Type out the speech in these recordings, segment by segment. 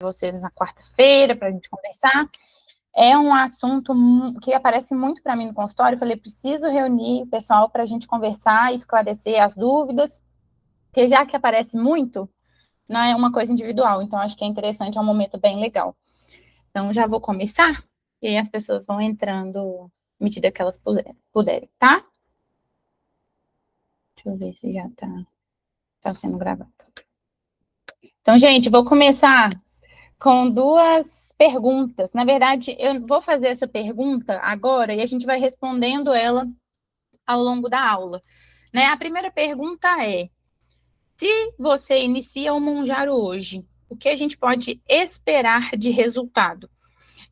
você na quarta-feira para a gente conversar. É um assunto que aparece muito para mim no consultório. Eu falei, preciso reunir o pessoal para a gente conversar e esclarecer as dúvidas, porque já que aparece muito, não é uma coisa individual, então acho que é interessante, é um momento bem legal. Então, já vou começar, e aí as pessoas vão entrando à medida que elas puderem, tá? Deixa eu ver se já tá sendo gravado. Então, gente, vou começar com duas perguntas. Na verdade, eu vou fazer essa pergunta agora e a gente vai respondendo ela ao longo da aula, né? A primeira pergunta é: se você inicia o Monjaro hoje, o que a gente pode esperar de resultado?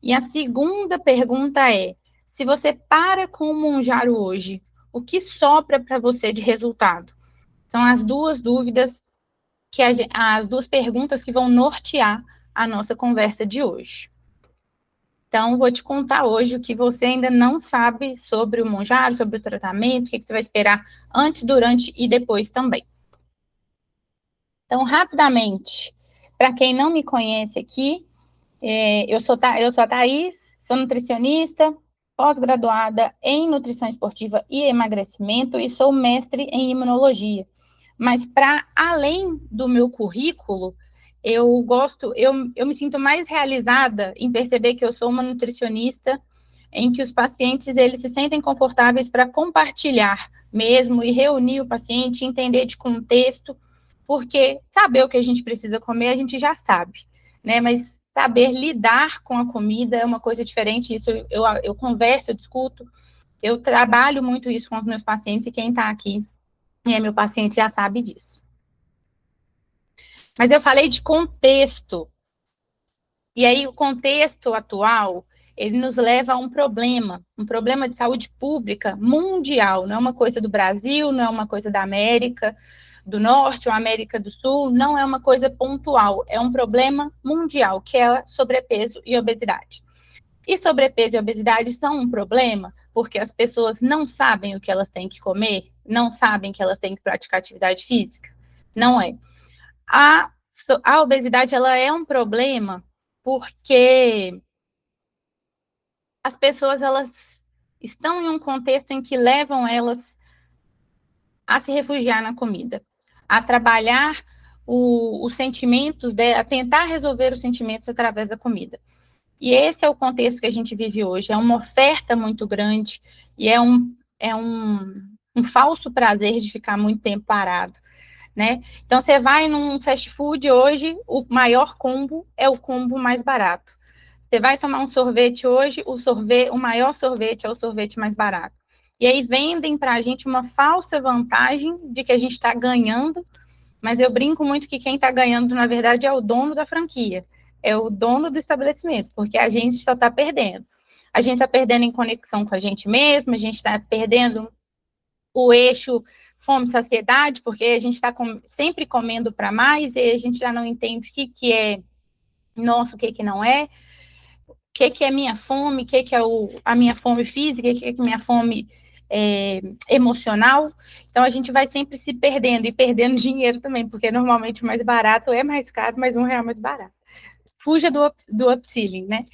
E a segunda pergunta é: se você para com o Monjaro hoje, o que sobra para você de resultado? São as duas dúvidas as duas perguntas que vão nortear a nossa conversa de hoje. Então, vou te contar hoje o que você ainda não sabe sobre o Monjaro, sobre o tratamento, o que você vai esperar antes, durante e depois também. Então, rapidamente, para quem não me conhece aqui, eu sou a Thaís, sou nutricionista, pós-graduada em nutrição esportiva e emagrecimento e sou mestre em imunologia. Mas para além do meu currículo, eu me sinto mais realizada em perceber que eu sou uma nutricionista em que os pacientes eles se sentem confortáveis para compartilhar mesmo e reunir o paciente, entender de contexto, porque saber o que a gente precisa comer a gente já sabe, né? Mas saber lidar com a comida é uma coisa diferente. Isso eu converso, eu discuto, eu trabalho muito isso com os meus pacientes e quem está aqui e é meu paciente já sabe disso. Mas eu falei de contexto. E aí o contexto atual, ele nos leva a um problema de saúde pública mundial. Não é uma coisa do Brasil, não é uma coisa da América do Norte ou América do Sul, não é uma coisa pontual. É um problema mundial, que é sobrepeso e obesidade. E sobrepeso e obesidade são um problema porque as pessoas não sabem o que elas têm que comer, não sabem que elas têm que praticar atividade física. Não é. A obesidade ela é um problema porque as pessoas elas estão em um contexto em que levam elas a se refugiar na comida, a trabalhar os sentimentos, a tentar resolver os sentimentos através da comida. E esse é o contexto que a gente vive hoje. É uma oferta muito grande e é um falso prazer de ficar muito tempo parado, né? Então, você vai num fast food hoje, o maior combo é o combo mais barato. Você vai tomar um sorvete hoje, o maior sorvete é o sorvete mais barato. E aí vendem para a gente uma falsa vantagem de que a gente está ganhando, mas eu brinco muito que quem está ganhando, na verdade, é o dono da franquia, é o dono do estabelecimento, porque a gente só está perdendo. A gente está perdendo em conexão com a gente mesma, a gente está perdendo o eixo fome-saciedade, porque a gente está sempre comendo para mais e a gente já não entende o que é nosso, o que não é, o que é minha fome, o que é a minha fome física, o que é minha fome emocional. Então, a gente vai sempre se perdendo e perdendo dinheiro também, porque normalmente o mais barato é mais caro, mas R$1 mais barato. Fuja do upselling, né?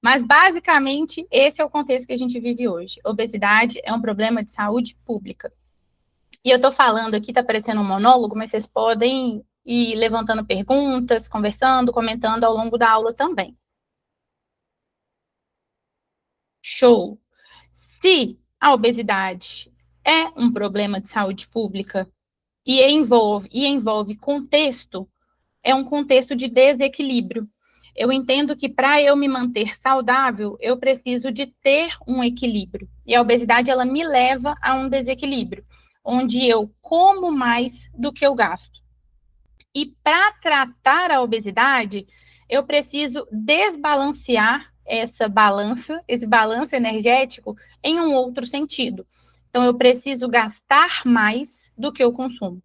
Mas, basicamente, esse é o contexto que a gente vive hoje. Obesidade é um problema de saúde pública. E eu estou falando aqui, está parecendo um monólogo, mas vocês podem ir levantando perguntas, conversando, comentando ao longo da aula também. Show! Se a obesidade é um problema de saúde pública e envolve contexto, é um contexto de desequilíbrio. Eu entendo que para eu me manter saudável, eu preciso de ter um equilíbrio. E a obesidade, ela me leva a um desequilíbrio, onde eu como mais do que eu gasto. E para tratar a obesidade, eu preciso desbalancear esse balanço energético em um outro sentido. Então, eu preciso gastar mais do que eu consumo.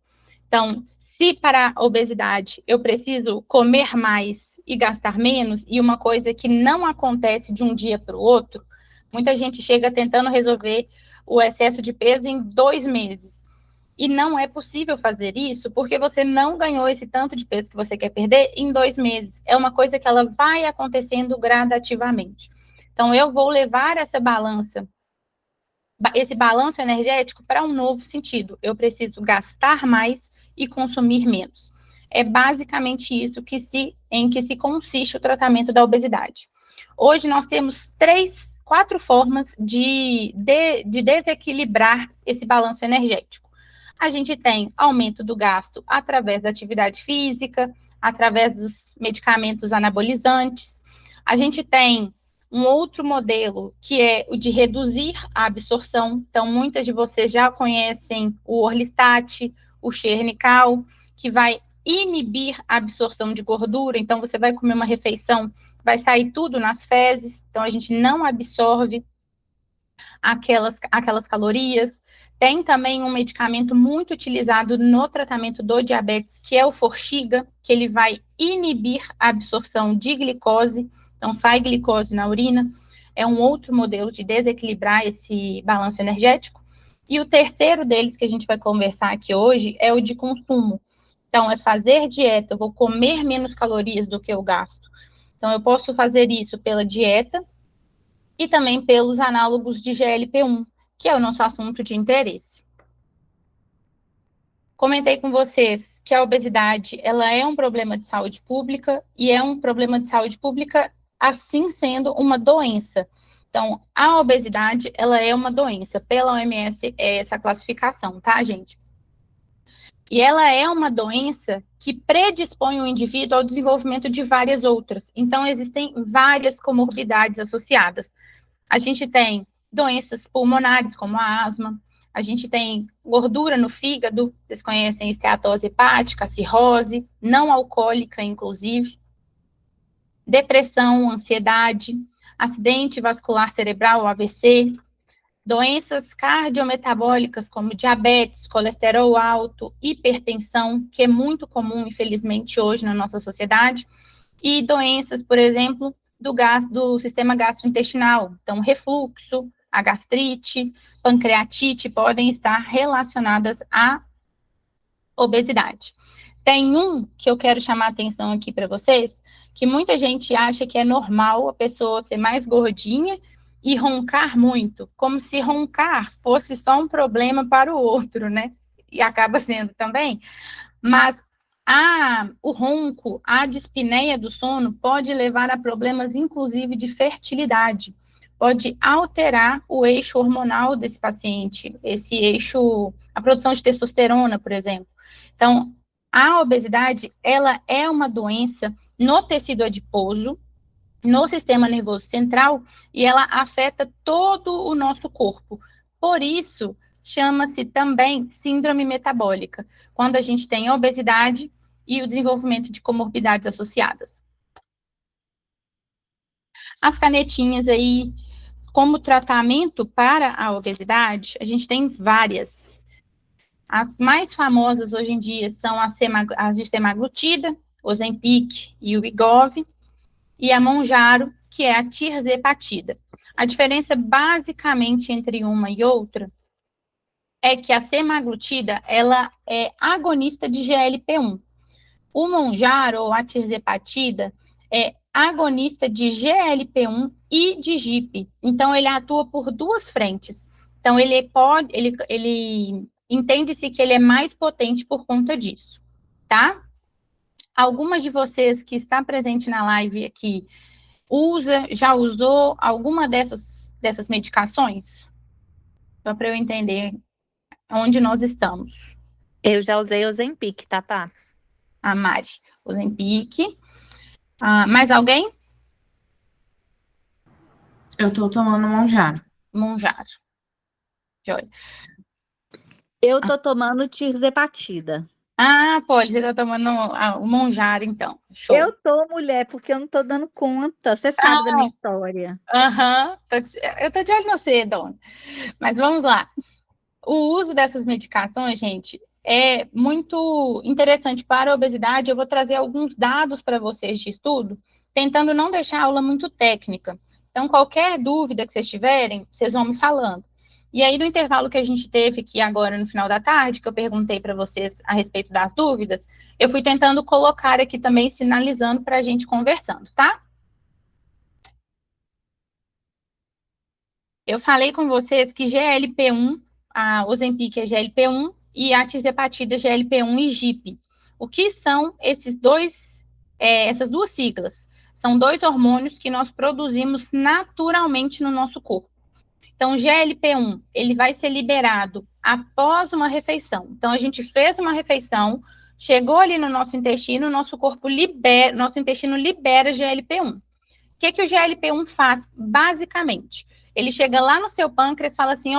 Então, se para a obesidade eu preciso comer mais e gastar menos, e uma coisa que não acontece de um dia para o outro, muita gente chega tentando resolver o excesso de peso em 2 meses. E não é possível fazer isso porque você não ganhou esse tanto de peso que você quer perder em 2 meses. É uma coisa que ela vai acontecendo gradativamente. Então, eu vou levar esse balanço energético para um novo sentido. Eu preciso gastar mais e consumir menos. É basicamente isso em que se consiste o tratamento da obesidade. Hoje nós temos 4 formas de desequilibrar esse balanço energético. A gente tem aumento do gasto através da atividade física, através dos medicamentos anabolizantes. A gente tem um outro modelo, que é o de reduzir a absorção. Então, muitas de vocês já conhecem o Orlistat, o Xernical, que vai inibir a absorção de gordura. Então, você vai comer uma refeição, vai sair tudo nas fezes. Então, a gente não absorve aquelas calorias. Tem também um medicamento muito utilizado no tratamento do diabetes, que é o Forxiga, que ele vai inibir a absorção de glicose. Então, sai glicose na urina. É um outro modelo de desequilibrar esse balanço energético. E o terceiro deles que a gente vai conversar aqui hoje é o de consumo. Então, é fazer dieta. Eu vou comer menos calorias do que eu gasto. Então, eu posso fazer isso pela dieta e também pelos análogos de GLP-1, que é o nosso assunto de interesse. Comentei com vocês que a obesidade, ela é um problema de saúde pública e é um problema de saúde pública assim sendo uma doença. Então, a obesidade, ela é uma doença. Pela OMS, é essa classificação, tá, gente? E ela é uma doença que predispõe o indivíduo ao desenvolvimento de várias outras. Então, existem várias comorbidades associadas. A gente tem doenças pulmonares, como a asma. A gente tem gordura no fígado, vocês conhecem esteatose hepática, cirrose, não alcoólica, inclusive. Depressão, ansiedade, acidente vascular cerebral, AVC, doenças cardiometabólicas como diabetes, colesterol alto, hipertensão, que é muito comum, infelizmente, hoje na nossa sociedade, e doenças, por exemplo, do sistema gastrointestinal. Então, refluxo, a gastrite, pancreatite podem estar relacionadas à obesidade. Tem um que eu quero chamar a atenção aqui para vocês, que muita gente acha que é normal a pessoa ser mais gordinha e roncar muito, como se roncar fosse só um problema para o outro, né? E acaba sendo também. Mas o ronco, a dispneia do sono pode levar a problemas, inclusive, de fertilidade. Pode alterar o eixo hormonal desse paciente, esse eixo, a produção de testosterona, por exemplo. Então, a obesidade, ela é uma doença no tecido adiposo, no sistema nervoso central, e ela afeta todo o nosso corpo. Por isso, chama-se também síndrome metabólica, quando a gente tem a obesidade e o desenvolvimento de comorbidades associadas. As canetinhas aí, como tratamento para a obesidade, a gente tem várias. As mais famosas hoje em dia são as de semaglutida, o Ozempic e o Wegovy, e a Mounjaro, que é a tirzepatida. A diferença basicamente entre uma e outra é que a semaglutida, ela é agonista de GLP-1. O Mounjaro, ou a tirzepatida, é agonista de GLP-1 e de GIP. Então, ele atua por duas frentes. Então, ele entende-se que ele é mais potente por conta disso, tá? Algumas de vocês que está presente na live aqui já usou alguma dessas medicações? Só para eu entender onde nós estamos. Eu já usei o Ozempic, tá? A Mari, Ozempic. Mais alguém? Eu tô tomando Mounjaro. Mounjaro. Joia. Eu tô tomando tirzepatida. Polly, você tá tomando o Mounjaro, então. Show. Eu tô, mulher, porque eu não tô dando conta. Você sabe da minha história. Eu tô de olho no você, dona. Mas vamos lá. O uso dessas medicações, gente, é muito interessante para a obesidade. Eu vou trazer alguns dados para vocês de estudo, tentando não deixar a aula muito técnica. Então, qualquer dúvida que vocês tiverem, vocês vão me falando. E aí, no intervalo que a gente teve aqui agora no final da tarde, que eu perguntei para vocês a respeito das dúvidas, eu fui tentando colocar aqui também, sinalizando para a gente conversando, tá? Eu falei com vocês que GLP-1, a Ozempic é GLP-1 e a tirzepatida é GLP-1 e GIP. O que são essas duas siglas? São dois hormônios que nós produzimos naturalmente no nosso corpo. Então, o GLP-1, ele vai ser liberado após uma refeição. Então, a gente fez uma refeição, chegou ali no nosso intestino, nosso intestino libera GLP-1. O que o GLP-1 faz, basicamente? Ele chega lá no seu pâncreas e fala assim,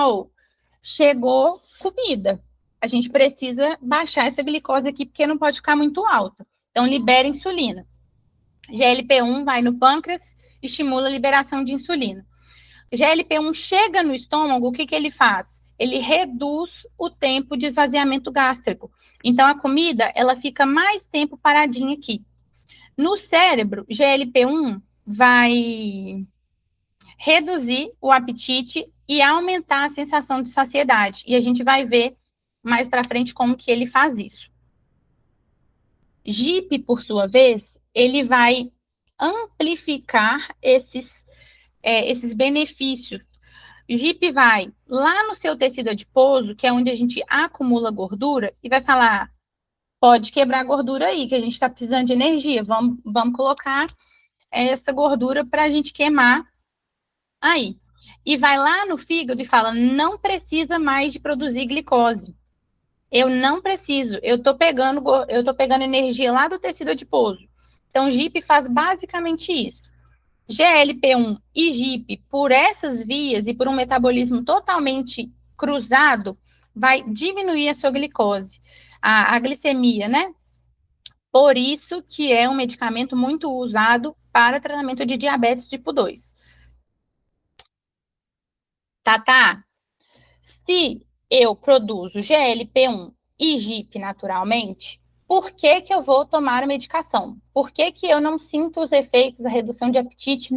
chegou comida. A gente precisa baixar essa glicose aqui, porque não pode ficar muito alta. Então, libera insulina. GLP-1 vai no pâncreas, estimula a liberação de insulina. GLP-1 chega no estômago, o que ele faz? Ele reduz o tempo de esvaziamento gástrico. Então, a comida, ela fica mais tempo paradinha aqui. No cérebro, GLP-1 vai reduzir o apetite e aumentar a sensação de saciedade. E a gente vai ver mais para frente como que ele faz isso. GIP, por sua vez, ele vai amplificar esses benefícios. O GIP vai lá no seu tecido adiposo, que é onde a gente acumula gordura, e vai falar, pode quebrar a gordura aí, que a gente está precisando de energia, vamos colocar essa gordura para a gente queimar aí. E vai lá no fígado e fala, não precisa mais de produzir glicose. Eu não preciso, eu tô pegando energia lá do tecido adiposo. Então, o GIP faz basicamente isso. GLP-1 e GIP, por essas vias e por um metabolismo totalmente cruzado, vai diminuir a sua glicose, a glicemia, né? Por isso que é um medicamento muito usado para tratamento de diabetes tipo 2. Tá? Se eu produzo GLP-1 e GIP naturalmente, por que eu vou tomar a medicação? Por que eu não sinto os efeitos da redução de apetite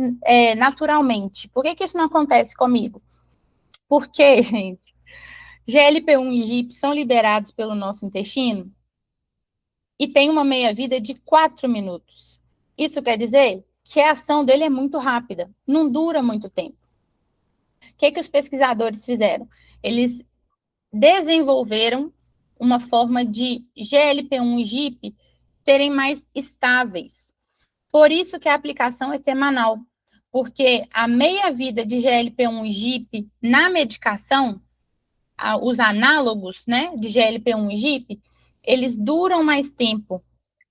naturalmente? Por que isso não acontece comigo? Porque, gente, GLP-1 e GIP são liberados pelo nosso intestino e tem uma meia-vida de 4 minutos. Isso quer dizer que a ação dele é muito rápida, não dura muito tempo. O que os pesquisadores fizeram? Eles desenvolveram uma forma de GLP-1 e GIP serem mais estáveis. Por isso que a aplicação é semanal, porque a meia-vida de GLP-1 e GIP na medicação, os análogos, né, de GLP-1 e GIP, eles duram mais tempo,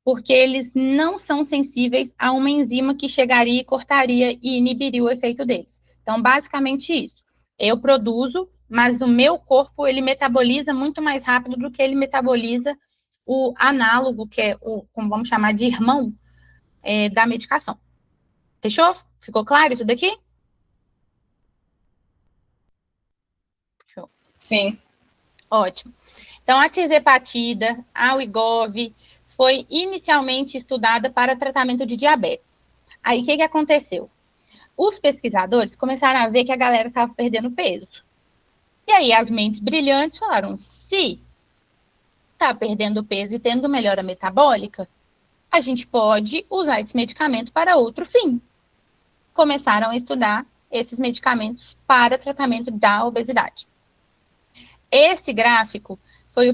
porque eles não são sensíveis a uma enzima que chegaria e cortaria e inibiria o efeito deles. Então, basicamente isso. Eu produzo, mas o meu corpo, ele metaboliza muito mais rápido do que ele metaboliza o análogo, que é como vamos chamar de irmão da medicação. Fechou? Ficou claro isso daqui? Show. Sim. Ótimo. Então, a tirzepatida, a Wegovy, foi inicialmente estudada para tratamento de diabetes. Aí, o que aconteceu? Os pesquisadores começaram a ver que a galera estava perdendo peso. E aí, as mentes brilhantes falaram, se está perdendo peso e tendo melhora metabólica, a gente pode usar esse medicamento para outro fim. Começaram a estudar esses medicamentos para tratamento da obesidade. Esse gráfico foi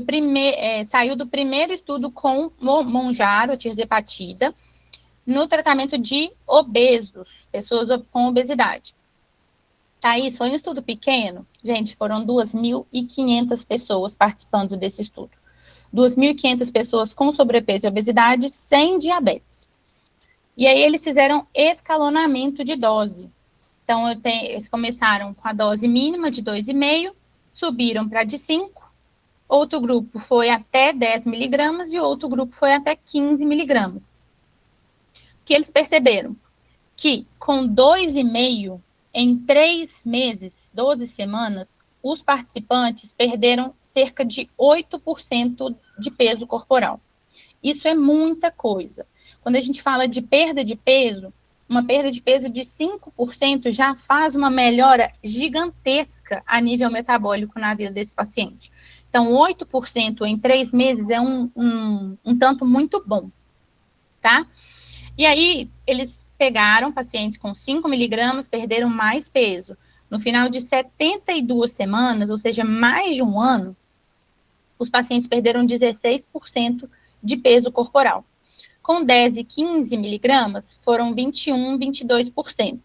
saiu do primeiro estudo com Mounjaro, tirzepatida, no tratamento de obesos, pessoas com obesidade. Thaís, foi um estudo pequeno? Gente, foram 2.500 pessoas participando desse estudo. 2.500 pessoas com sobrepeso e obesidade sem diabetes. E aí eles fizeram escalonamento de dose. Então, eles começaram com a dose mínima de 2,5, subiram para de 5, outro grupo foi até 10 miligramas e outro grupo foi até 15 miligramas. O que eles perceberam? Que com 2,5, em 3 meses, 12 semanas, os participantes perderam cerca de 8% de peso corporal. Isso é muita coisa. Quando a gente fala de perda de peso, uma perda de peso de 5% já faz uma melhora gigantesca a nível metabólico na vida desse paciente. Então, 8% em 3 meses é um tanto muito bom, tá? E aí, eles pegaram pacientes com 5 miligramas, perderam mais peso. No final de 72 semanas, ou seja, mais de um ano, os pacientes perderam 16% de peso corporal. Com 10 e 15 miligramas, foram 21, 22%.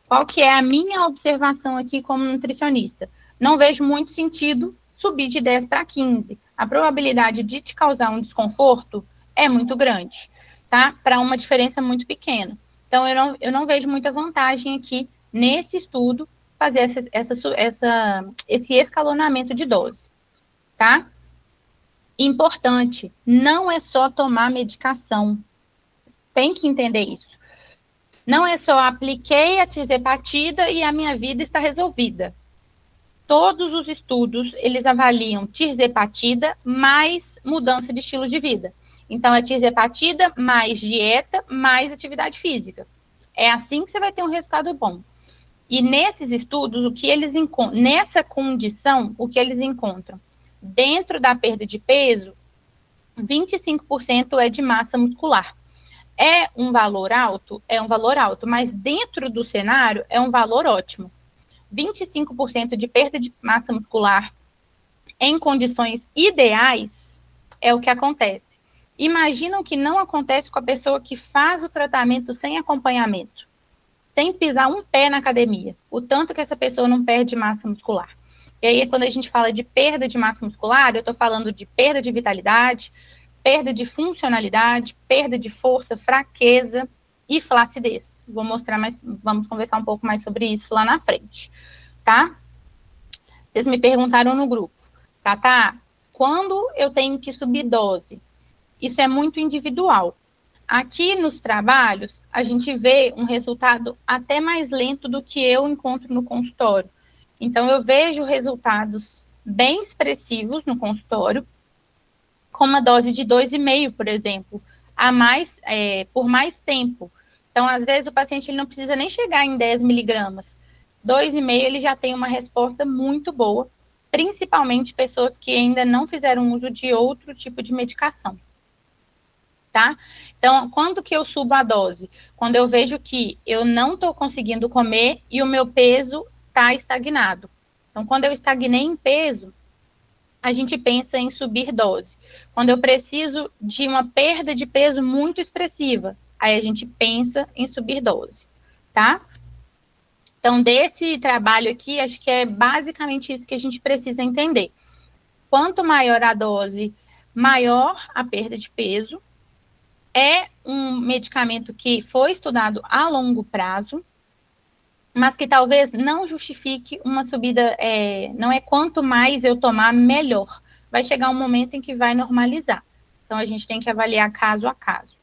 Qual que é a minha observação aqui como nutricionista? Não vejo muito sentido subir de 10 para 15. A probabilidade de te causar um desconforto é muito grande, tá? Para uma diferença muito pequena. Então, eu não vejo muita vantagem aqui nesse estudo fazer esse escalonamento de dose, tá? Importante, não é só tomar medicação. Tem que entender isso. Não é só apliquei a tirzepatida e a minha vida está resolvida. Todos os estudos, eles avaliam tirzepatida mais mudança de estilo de vida. Então, é tirzepatida mais dieta mais atividade física. É assim que você vai ter um resultado bom. E nesses estudos, o que eles encontram, nessa condição, o que eles encontram? Dentro da perda de peso, 25% é de massa muscular. É um valor alto? É um valor alto, mas dentro do cenário é um valor ótimo. 25% de perda de massa muscular em condições ideais é o que acontece. Imagina o que não acontece com a pessoa que faz o tratamento sem acompanhamento, sem pisar um pé na academia, o tanto que essa pessoa não perde massa muscular. E aí, quando a gente fala de perda de massa muscular, eu estou falando de perda de vitalidade, perda de funcionalidade, perda de força, fraqueza e flacidez. Vou mostrar mais, vamos conversar um pouco mais sobre isso lá na frente, tá? Vocês me perguntaram no grupo, tá? Quando eu tenho que subir dose? Isso é muito individual. Aqui nos trabalhos, a gente vê um resultado até mais lento do que eu encontro no consultório. Então, eu vejo resultados bem expressivos no consultório, com uma dose de 2,5, por exemplo, por mais tempo. Então, às vezes, o paciente ele não precisa nem chegar em 10 miligramas. 2,5 ele já tem uma resposta muito boa, principalmente pessoas que ainda não fizeram uso de outro tipo de medicação. Tá? Então, quando que eu subo a dose? Quando eu vejo que eu não estou conseguindo comer e o meu peso está estagnado. Então, quando eu estagnei em peso, a gente pensa em subir dose. Quando eu preciso de uma perda de peso muito expressiva, aí a gente pensa em subir dose, tá? Então, desse trabalho aqui, acho que é basicamente isso que a gente precisa entender. Quanto maior a dose, maior a perda de peso. É um medicamento que foi estudado a longo prazo, mas que talvez não justifique uma subida, não é quanto mais eu tomar, melhor. Vai chegar um momento em que vai normalizar. Então, a gente tem que avaliar caso a caso.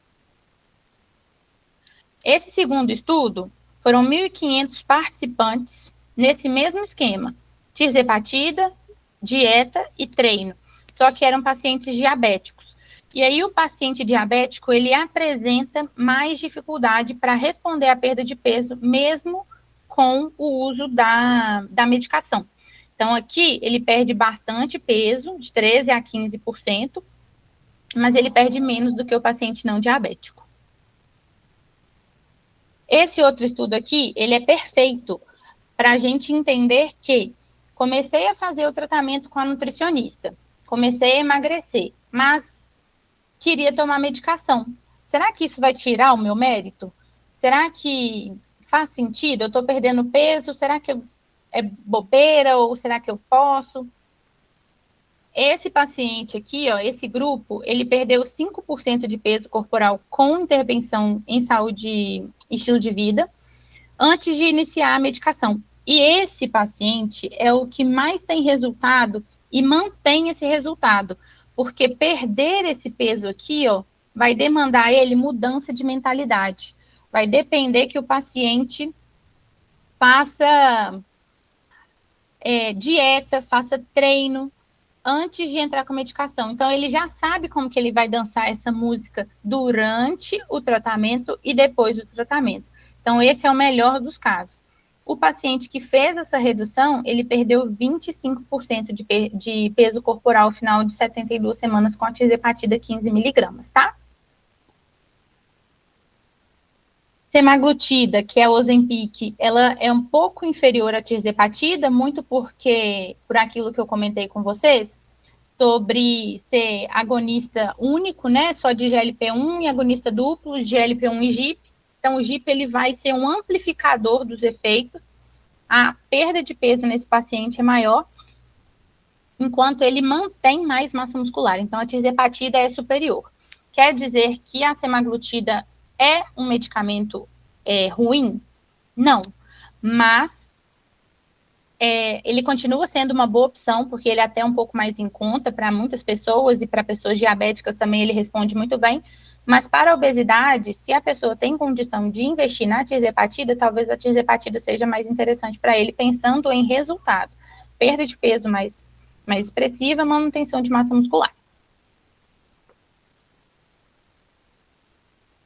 Esse segundo estudo, foram 1.500 participantes nesse mesmo esquema. Tirzepatida, dieta e treino. Só que eram pacientes diabéticos. E aí, o paciente diabético, ele apresenta mais dificuldade para responder à perda de peso, mesmo com o uso da medicação. Então, aqui, ele perde bastante peso, de 13% a 15%, mas ele perde menos do que o paciente não diabético. Esse outro estudo aqui, ele é perfeito para a gente entender que comecei a fazer o tratamento com a nutricionista, comecei a emagrecer, mas queria tomar medicação. Será que isso vai tirar o meu mérito? Será que faz sentido? Eu estou perdendo peso? Será que é bobeira ou será que eu posso? Esse paciente aqui, ó, esse grupo, ele perdeu 5% de peso corporal com intervenção em saúde e estilo de vida antes de iniciar a medicação. E esse paciente é o que mais tem resultado e mantém esse resultado. Porque perder esse peso aqui, ó, vai demandar ele mudança de mentalidade. Vai depender que o paciente faça dieta, faça treino antes de entrar com medicação. Então, ele já sabe como que ele vai dançar essa música durante o tratamento e depois do tratamento. Então, esse é o melhor dos casos. O paciente que fez essa redução, ele perdeu 25% de peso corporal ao final de 72 semanas com a tirzepatida 15 miligramas, tá? Semaglutida, que é o Ozempic, ela é um pouco inferior à tirzepatida, muito por aquilo que eu comentei com vocês, sobre ser agonista único, né, só de GLP-1 e agonista duplo, GLP-1 e GIP. Então, o GIP ele vai ser um amplificador dos efeitos. A perda de peso nesse paciente é maior, enquanto ele mantém mais massa muscular. Então, a tirzepatida é superior. Quer dizer que a semaglutida é um medicamento ruim? Não. Mas ele continua sendo uma boa opção, porque ele é até um pouco mais em conta para muitas pessoas e para pessoas diabéticas também ele responde muito bem. Mas para a obesidade, se a pessoa tem condição de investir na tirzepatida, talvez a tirzepatida seja mais interessante para ele, pensando em resultado. Perda de peso mais expressiva, manutenção de massa muscular.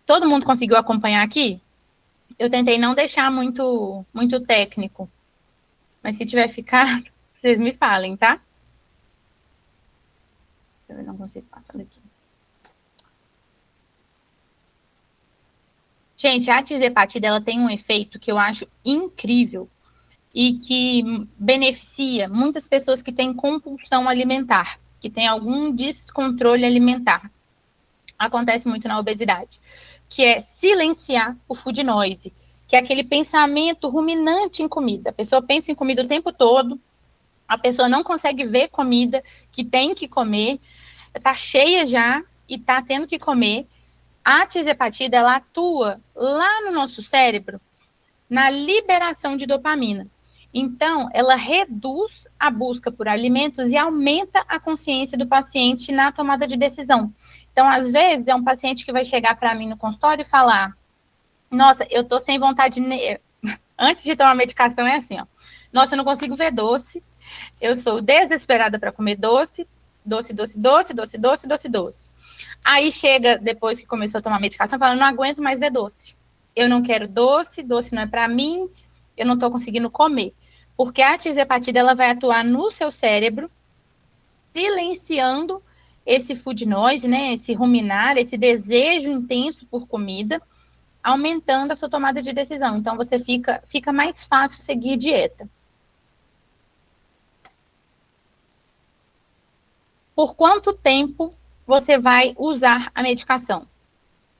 Todo mundo conseguiu acompanhar aqui? Eu tentei não deixar muito técnico. Mas se tiver ficado, vocês me falem, tá? Eu não consigo passar daqui. Gente, a tirzepatida, ela tem um efeito que eu acho incrível e que beneficia muitas pessoas que têm compulsão alimentar, que têm algum descontrole alimentar. Acontece muito na obesidade, que é silenciar o food noise, que é aquele pensamento ruminante em comida. A pessoa pensa em comida o tempo todo, a pessoa não consegue ver comida que tem que comer, está cheia já e está tendo que comer. A tirzepatida, ela atua lá no nosso cérebro, na liberação de dopamina. Então, ela reduz a busca por alimentos e aumenta a consciência do paciente na tomada de decisão. Então, às vezes, é um paciente que vai chegar para mim no consultório e falar: nossa, eu tô sem vontade antes de tomar medicação é assim, ó. Nossa, eu não consigo ver doce. Eu sou desesperada para comer doce. Aí chega, depois que começou a tomar medicação, fala: não aguento mais ver doce. Eu não quero doce não é para mim, eu não estou conseguindo comer. Porque a tirzepatida, ela vai atuar no seu cérebro, silenciando esse food noise, né, esse ruminar, esse desejo intenso por comida, aumentando a sua tomada de decisão. Então, você fica mais fácil seguir dieta. Por quanto tempo você vai usar a medicação?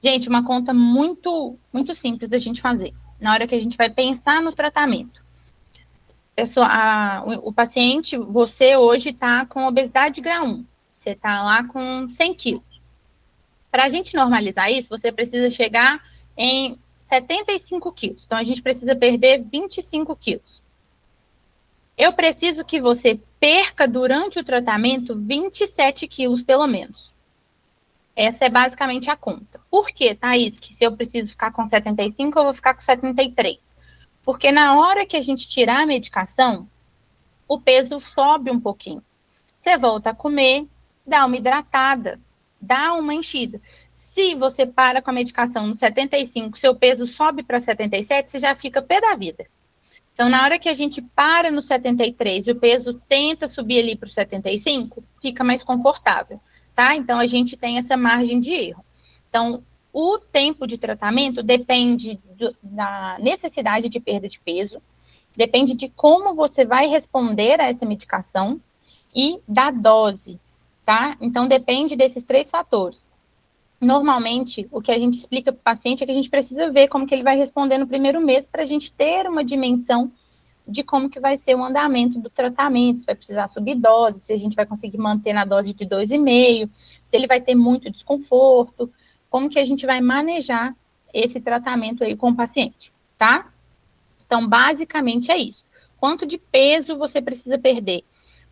Gente, uma conta muito simples da gente fazer. Na hora que a gente vai pensar no tratamento. O paciente, você hoje está com obesidade de grau 1. Você está lá com 100 quilos. Para a gente normalizar isso, você precisa chegar em 75 quilos. Então, a gente precisa perder 25 quilos. Eu preciso que você perca durante o tratamento 27 quilos, pelo menos. Essa é basicamente a conta. Por que, Thaís, que se eu preciso ficar com 75, eu vou ficar com 73? Porque na hora que a gente tirar a medicação, o peso sobe um pouquinho. Você volta a comer, dá uma hidratada, dá uma enchida. Se você para com a medicação no 75, seu peso sobe para 77, você já fica pé da vida. Então, na hora que a gente para no 73 e o peso tenta subir ali para o 75, fica mais confortável, tá? Então, a gente tem essa margem de erro. Então, o tempo de tratamento depende da necessidade de perda de peso, depende de como você vai responder a essa medicação e da dose, tá? Então, depende desses 3 fatores. Normalmente, o que a gente explica para o paciente é que a gente precisa ver como que ele vai responder no primeiro mês para a gente ter uma dimensão de como que vai ser o andamento do tratamento, se vai precisar subir dose, se a gente vai conseguir manter na dose de 2,5, se ele vai ter muito desconforto, como que a gente vai manejar esse tratamento aí com o paciente, tá? Então, basicamente é isso. Quanto de peso você precisa perder?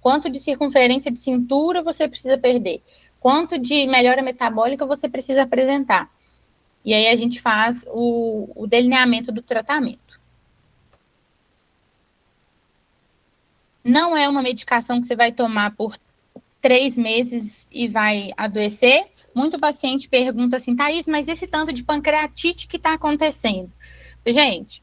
Quanto de circunferência de cintura você precisa perder? Quanto de melhora metabólica você precisa apresentar? E aí a gente faz o delineamento do tratamento. Não é uma medicação que você vai tomar por 3 meses e vai adoecer. Muito paciente pergunta assim: Thaís, mas esse tanto de pancreatite que está acontecendo? Gente,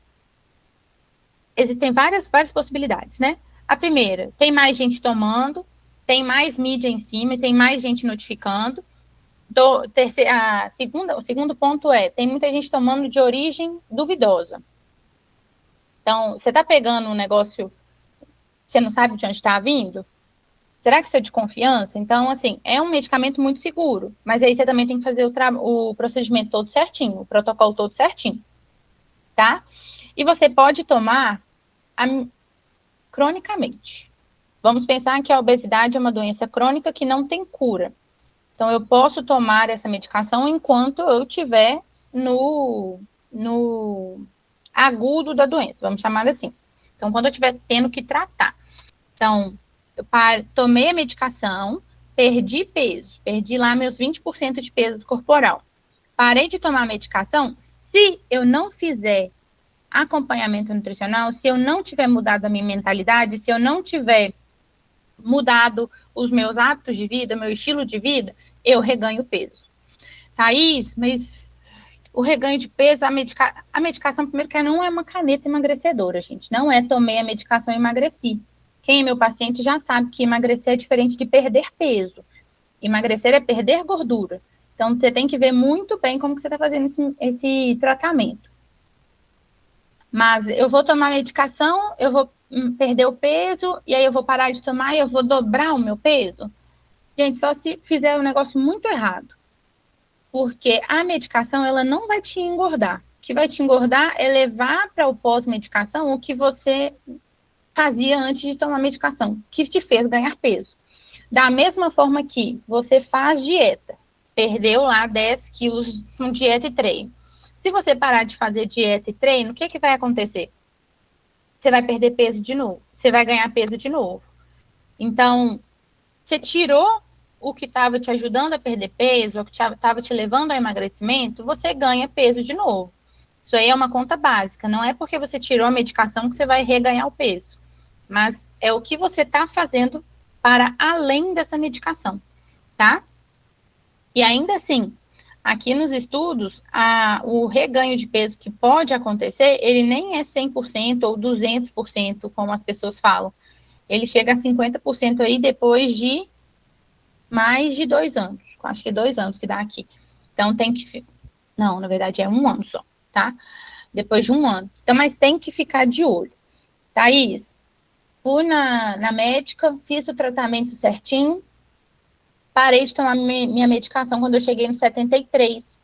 existem várias possibilidades, né? A primeira, tem mais gente tomando, tem mais mídia em cima, tem mais gente notificando. O segundo ponto tem muita gente tomando de origem duvidosa. Então, você está pegando um negócio, você não sabe de onde está vindo? Será que isso é de confiança? Então, assim, é um medicamento muito seguro, mas aí você também tem que fazer o procedimento todo certinho, o protocolo todo certinho, tá? E você pode tomar cronicamente. Vamos pensar que a obesidade é uma doença crônica que não tem cura. Então, eu posso tomar essa medicação enquanto eu estiver no agudo da doença, vamos chamar assim. Então, quando eu estiver tendo que tratar. Então, eu tomei a medicação, perdi peso, perdi lá meus 20% de peso corporal. Parei de tomar a medicação, se eu não fizer acompanhamento nutricional, se eu não tiver mudado a minha mentalidade, se eu não tiver mudado os meus hábitos de vida, meu estilo de vida, eu reganho peso. Thaís, mas o reganho de peso, a medicação, primeiro que não é uma caneta emagrecedora, gente. Não é tomei a medicação e emagreci. Quem é meu paciente já sabe que emagrecer é diferente de perder peso. Emagrecer é perder gordura. Então, você tem que ver muito bem como que você está fazendo esse tratamento. Mas eu vou tomar medicação, eu vou perder o peso, e aí eu vou parar de tomar e eu vou dobrar o meu peso? Gente, só se fizer um negócio muito errado. Porque a medicação, ela não vai te engordar. O que vai te engordar é levar para o pós-medicação o que você fazia antes de tomar medicação, que te fez ganhar peso. Da mesma forma que você faz dieta, perdeu lá 10 quilos com dieta e treino. Se você parar de fazer dieta e treino, o que vai acontecer? Você vai perder peso de novo, você vai ganhar peso de novo. Então, você tirou o que estava te ajudando a perder peso, o que estava te levando ao emagrecimento, você ganha peso de novo. Isso aí é uma conta básica, não é porque você tirou a medicação que você vai reganhar o peso, mas é o que você está fazendo para além dessa medicação, tá? E ainda assim, aqui nos estudos, o reganho de peso que pode acontecer, ele nem é 100% ou 200%, como as pessoas falam. Ele chega a 50% aí depois de mais de 2 anos. Acho que é 2 anos que dá aqui. Então, tem que... Não, na verdade, é 1 ano só, tá? Depois de 1 ano. Então, mas tem que ficar de olho. Thaís, fui na médica, fiz o tratamento certinho, parei de tomar minha medicação quando eu cheguei no 73.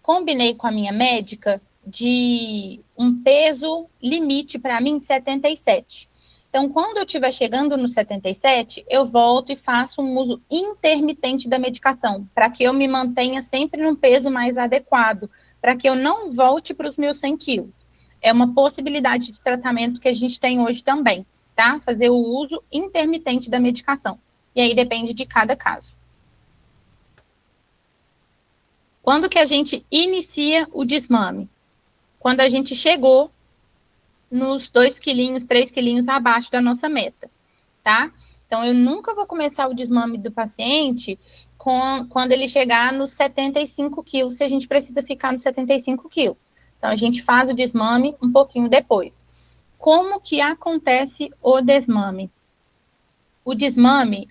Combinei com a minha médica de um peso limite para mim 77. Então, quando eu estiver chegando no 77, eu volto e faço um uso intermitente da medicação, para que eu me mantenha sempre num peso mais adequado, para que eu não volte para os meus 100 quilos. É uma possibilidade de tratamento que a gente tem hoje também, tá? Fazer o uso intermitente da medicação. E aí depende de cada caso. Quando que a gente inicia o desmame? Quando a gente chegou nos 2 quilinhos, 3 quilinhos abaixo da nossa meta, tá? Então, eu nunca vou começar o desmame do paciente quando ele chegar nos 75 quilos, se a gente precisa ficar nos 75 quilos. Então, a gente faz o desmame um pouquinho depois. Como que acontece o desmame? O desmame,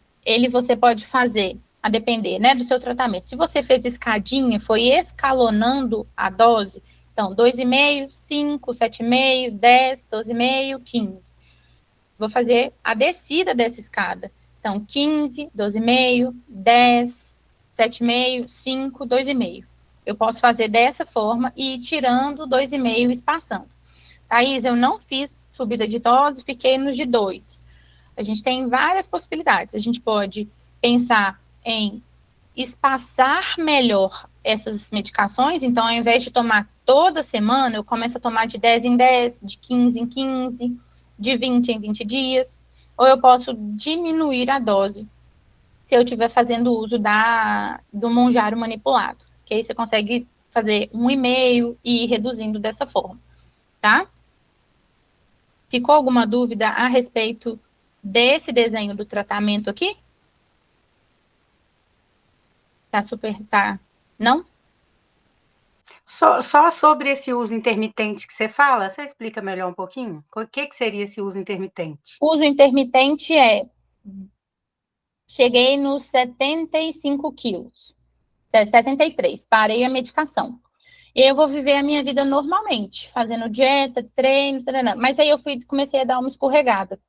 você pode fazer, a depender, né, do seu tratamento. Se você fez escadinha, foi escalonando a dose, então, 2,5, 5, 7,5, 10, 12,5, 15. Vou fazer a descida dessa escada. Então, 15, 12,5, 10, 7,5, 5, 2,5. Eu posso fazer dessa forma e ir tirando 2,5 e espaçando. Thaís, eu não fiz subida de dose, fiquei nos de 2. A gente tem várias possibilidades. A gente pode pensar em espaçar melhor essas medicações. Então, ao invés de tomar toda semana, eu começo a tomar de 10 em 10, de 15 em 15, de 20 em 20 dias. Ou eu posso diminuir a dose se eu estiver fazendo uso do Mounjaro manipulado. Que aí você consegue fazer 1,5 e ir reduzindo dessa forma, tá? Ficou alguma dúvida a respeito desse desenho do tratamento aqui? Tá super, tá? Não? Só sobre esse uso intermitente que você fala, você explica melhor um pouquinho? O que seria esse uso intermitente? Uso intermitente cheguei nos 75 quilos, 73, parei a medicação. E eu vou viver a minha vida normalmente, fazendo dieta, treino, taranã. Mas aí comecei a dar uma escorregada.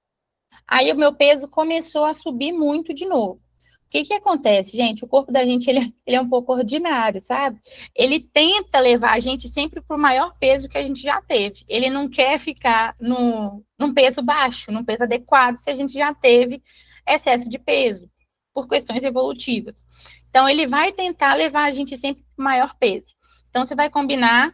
Aí o meu peso começou a subir muito de novo. O que que acontece, gente? O corpo da gente, ele é um pouco ordinário, sabe? Ele tenta levar a gente sempre para o maior peso que a gente já teve. Ele não quer ficar num peso baixo, num peso adequado, se a gente já teve excesso de peso, por questões evolutivas. Então, ele vai tentar levar a gente sempre para o maior peso. Então, você vai combinar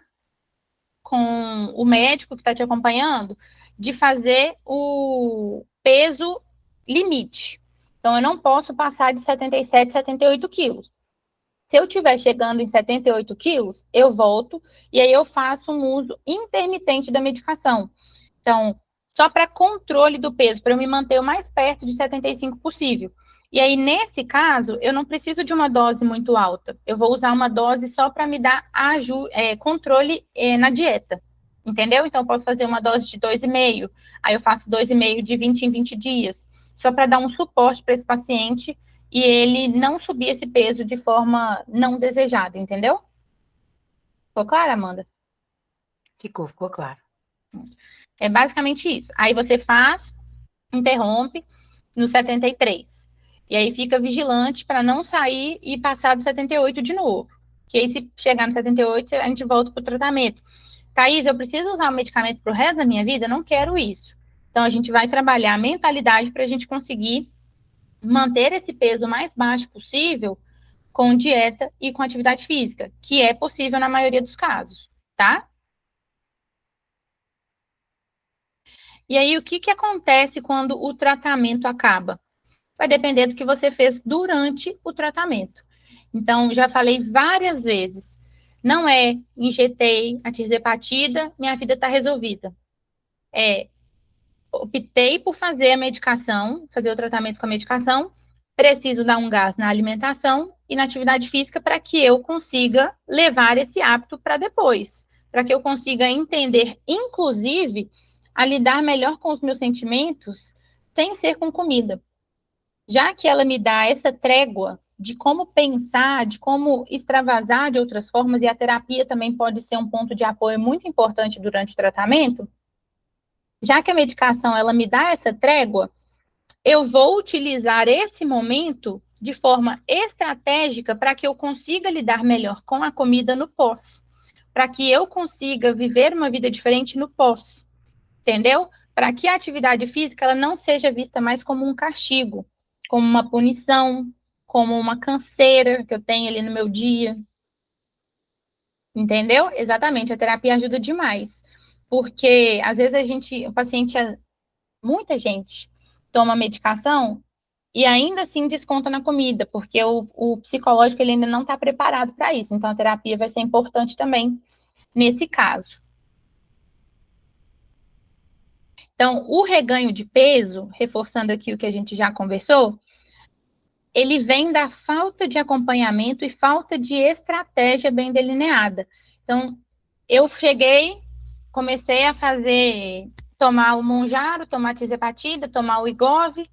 com o médico que está te acompanhando de fazer o peso limite. Então, eu não posso passar de 77, 78 quilos. Se eu estiver chegando em 78 quilos, eu volto e aí eu faço um uso intermitente da medicação. Então, só para controle do peso, para eu me manter o mais perto de 75 possível. E aí, nesse caso, eu não preciso de uma dose muito alta. Eu vou usar uma dose só para me dar controle na dieta. Entendeu? Então, eu posso fazer uma dose de 2,5. Aí eu faço 2,5 de 20 em 20 dias. Só para dar um suporte para esse paciente e ele não subir esse peso de forma não desejada, entendeu? Ficou claro, Amanda? Ficou claro. É basicamente isso. Aí você faz, interrompe no 73. E aí fica vigilante para não sair e passar do 78 de novo. Que aí, se chegar no 78, a gente volta para o tratamento. Thaís, eu preciso usar o medicamento para o resto da minha vida? Eu não quero isso. Então, a gente vai trabalhar a mentalidade para a gente conseguir manter esse peso o mais baixo possível com dieta e com atividade física, que é possível na maioria dos casos, tá? E aí, o que que acontece quando o tratamento acaba? Vai depender do que você fez durante o tratamento. Então, já falei várias vezes, não é injetei a tirzepatida, minha vida está resolvida. Optei por fazer a medicação, fazer o tratamento com a medicação, preciso dar um gás na alimentação e na atividade física para que eu consiga levar esse hábito para depois, para que eu consiga entender, inclusive, a lidar melhor com os meus sentimentos sem ser com comida. Já que ela me dá essa trégua de como pensar, de como extravasar de outras formas, e a terapia também pode ser um ponto de apoio muito importante durante o tratamento, já que a medicação ela me dá essa trégua, eu vou utilizar esse momento de forma estratégica para que eu consiga lidar melhor com a comida no pós, para que eu consiga viver uma vida diferente no pós, entendeu? Para que a atividade física ela não seja vista mais como um castigo, como uma punição, como uma canseira que eu tenho ali no meu dia. Entendeu? Exatamente, a terapia ajuda demais. Porque às vezes o paciente, muita gente toma medicação e ainda assim desconta na comida, porque o psicológico ele ainda não está preparado para isso. Então a terapia vai ser importante também nesse caso. Então, o reganho de peso, reforçando aqui o que a gente já conversou, ele vem da falta de acompanhamento e falta de estratégia bem delineada. Então, eu comecei a tomar o Monjaro, tomar a tirzepatida, tomar o Wegovy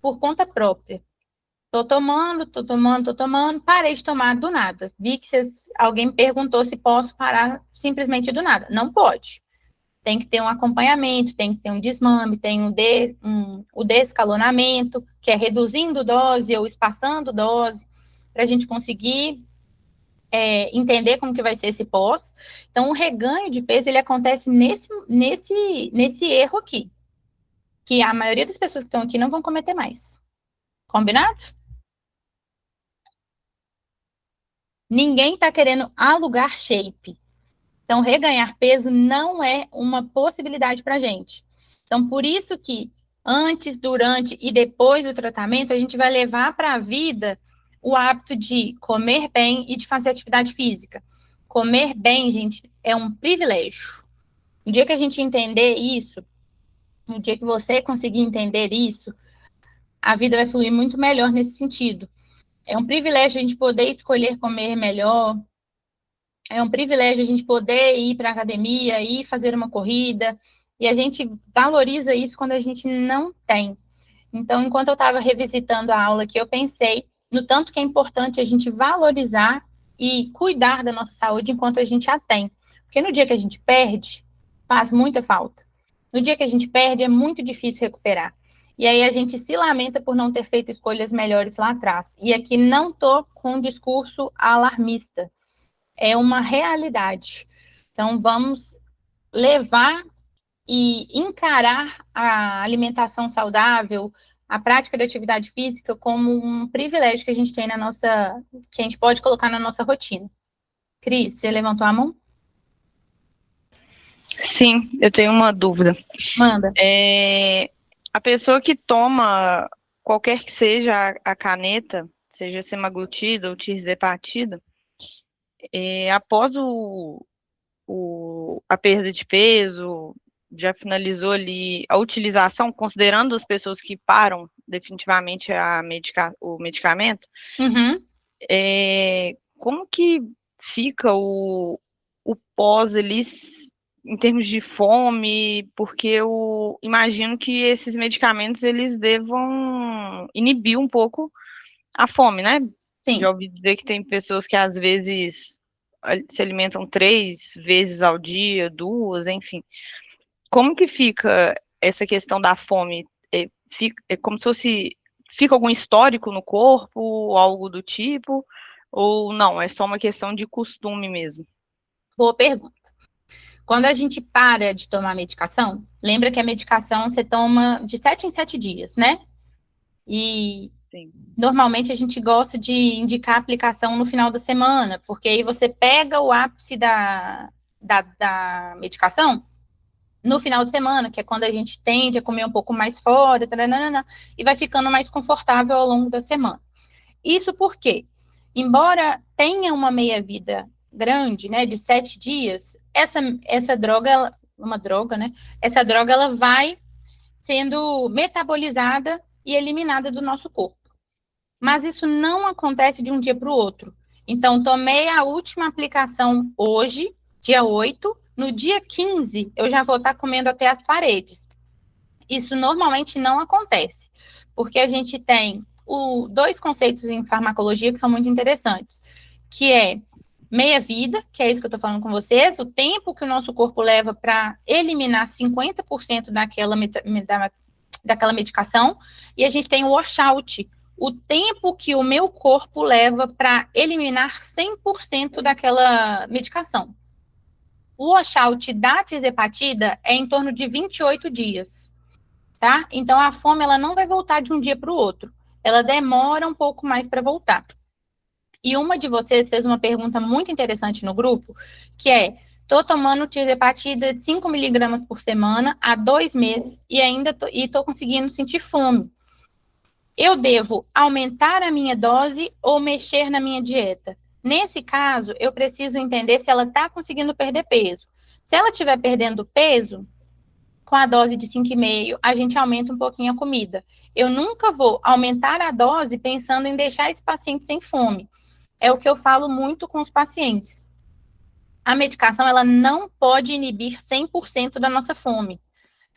por conta própria. Tô tomando, parei de tomar do nada. Vi que alguém me perguntou se posso parar simplesmente do nada. Não pode. Tem que ter um acompanhamento, tem que ter um desmame, tem o descalonamento, que é reduzindo dose ou espaçando dose, para a gente conseguir entender como que vai ser esse pós. Então, o reganho de peso, ele acontece nesse erro aqui, que a maioria das pessoas que estão aqui não vão cometer mais. Combinado? Ninguém está querendo alugar shape. Então, reganhar peso não é uma possibilidade para a gente. Então, por isso que antes, durante e depois do tratamento, a gente vai levar para a vida o hábito de comer bem e de fazer atividade física. Comer bem, gente, é um privilégio. No dia que a gente entender isso, no dia que você conseguir entender isso, a vida vai fluir muito melhor nesse sentido. É um privilégio a gente poder escolher comer melhor, É um privilégio a gente poder ir para a academia, ir fazer uma corrida, e a gente valoriza isso quando a gente não tem. Então, enquanto eu estava revisitando a aula aqui, eu pensei no tanto que é importante a gente valorizar e cuidar da nossa saúde enquanto a gente a tem. Porque no dia que a gente perde, faz muita falta. No dia que a gente perde, é muito difícil recuperar. E aí a gente se lamenta por não ter feito escolhas melhores lá atrás. E aqui não estou com um discurso alarmista. É uma realidade. Então, vamos levar e encarar a alimentação saudável, a prática da atividade física como um privilégio que a gente tem na nossa, que a gente pode colocar na nossa rotina. Cris, você levantou a mão? Sim, eu tenho uma dúvida. Manda. A pessoa que toma qualquer que seja a caneta, seja semaglutida ou tirzepatida, após a perda de peso, já finalizou ali a utilização, considerando as pessoas que param definitivamente o medicamento, Uhum. como que fica o pós ali em termos de fome? Porque eu imagino que esses medicamentos eles devam inibir um pouco a fome, né? Sim. Já ouvi dizer que tem pessoas que às vezes se alimentam 3 vezes ao dia, 2, enfim. Como que fica essa questão da fome? É como se fosse, fica algum histórico no corpo, algo do tipo, ou não, é só uma questão de costume mesmo? Boa pergunta. Quando a gente para de tomar medicação, lembra que a medicação você toma de 7 em 7 dias, né? E Sim. Normalmente a gente gosta de indicar a aplicação no final da semana, porque aí você pega o ápice da medicação no final de semana, que é quando a gente tende a comer um pouco mais fora, taranana, e vai ficando mais confortável ao longo da semana. Isso porque, embora tenha uma meia-vida grande, né, de 7 dias, essa droga, uma droga, né, essa droga ela vai sendo metabolizada e eliminada do nosso corpo. Mas isso não acontece de um dia para o outro. Então, tomei a última aplicação hoje, dia 8, no dia 15, eu já vou estar comendo até as paredes. Isso normalmente não acontece, porque a gente tem dois conceitos em farmacologia que são muito interessantes, que é meia-vida, que é isso que eu estou falando com vocês, o tempo que o nosso corpo leva para eliminar 50% daquela medicação, e a gente tem o washout, o tempo que o meu corpo leva para eliminar 100% daquela medicação. O washout da tirzepatida é em torno de 28 dias, tá? Então, a fome, ela não vai voltar de um dia para o outro. Ela demora um pouco mais para voltar. E uma de vocês fez uma pergunta muito interessante no grupo, que é, estou tomando tirzepatida de 5 miligramas por semana há 2 meses e ainda estou conseguindo sentir fome. Eu devo aumentar a minha dose ou mexer na minha dieta? Nesse caso, eu preciso entender se ela está conseguindo perder peso. Se ela estiver perdendo peso, com a dose de 5,5, a gente aumenta um pouquinho a comida. Eu nunca vou aumentar a dose pensando em deixar esse paciente sem fome. É o que eu falo muito com os pacientes. A medicação, ela não pode inibir 100% da nossa fome.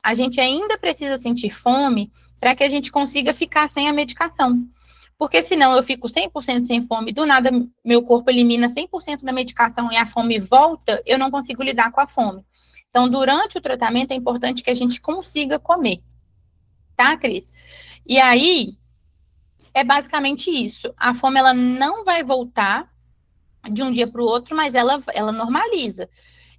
A gente ainda precisa sentir fome para que a gente consiga ficar sem a medicação. Porque senão eu fico 100% sem fome, do nada meu corpo elimina 100% da medicação e a fome volta, eu não consigo lidar com a fome. Então, durante o tratamento, é importante que a gente consiga comer. Tá, Cris? E aí, é basicamente isso. A fome, ela não vai voltar de um dia para o outro, mas ela normaliza.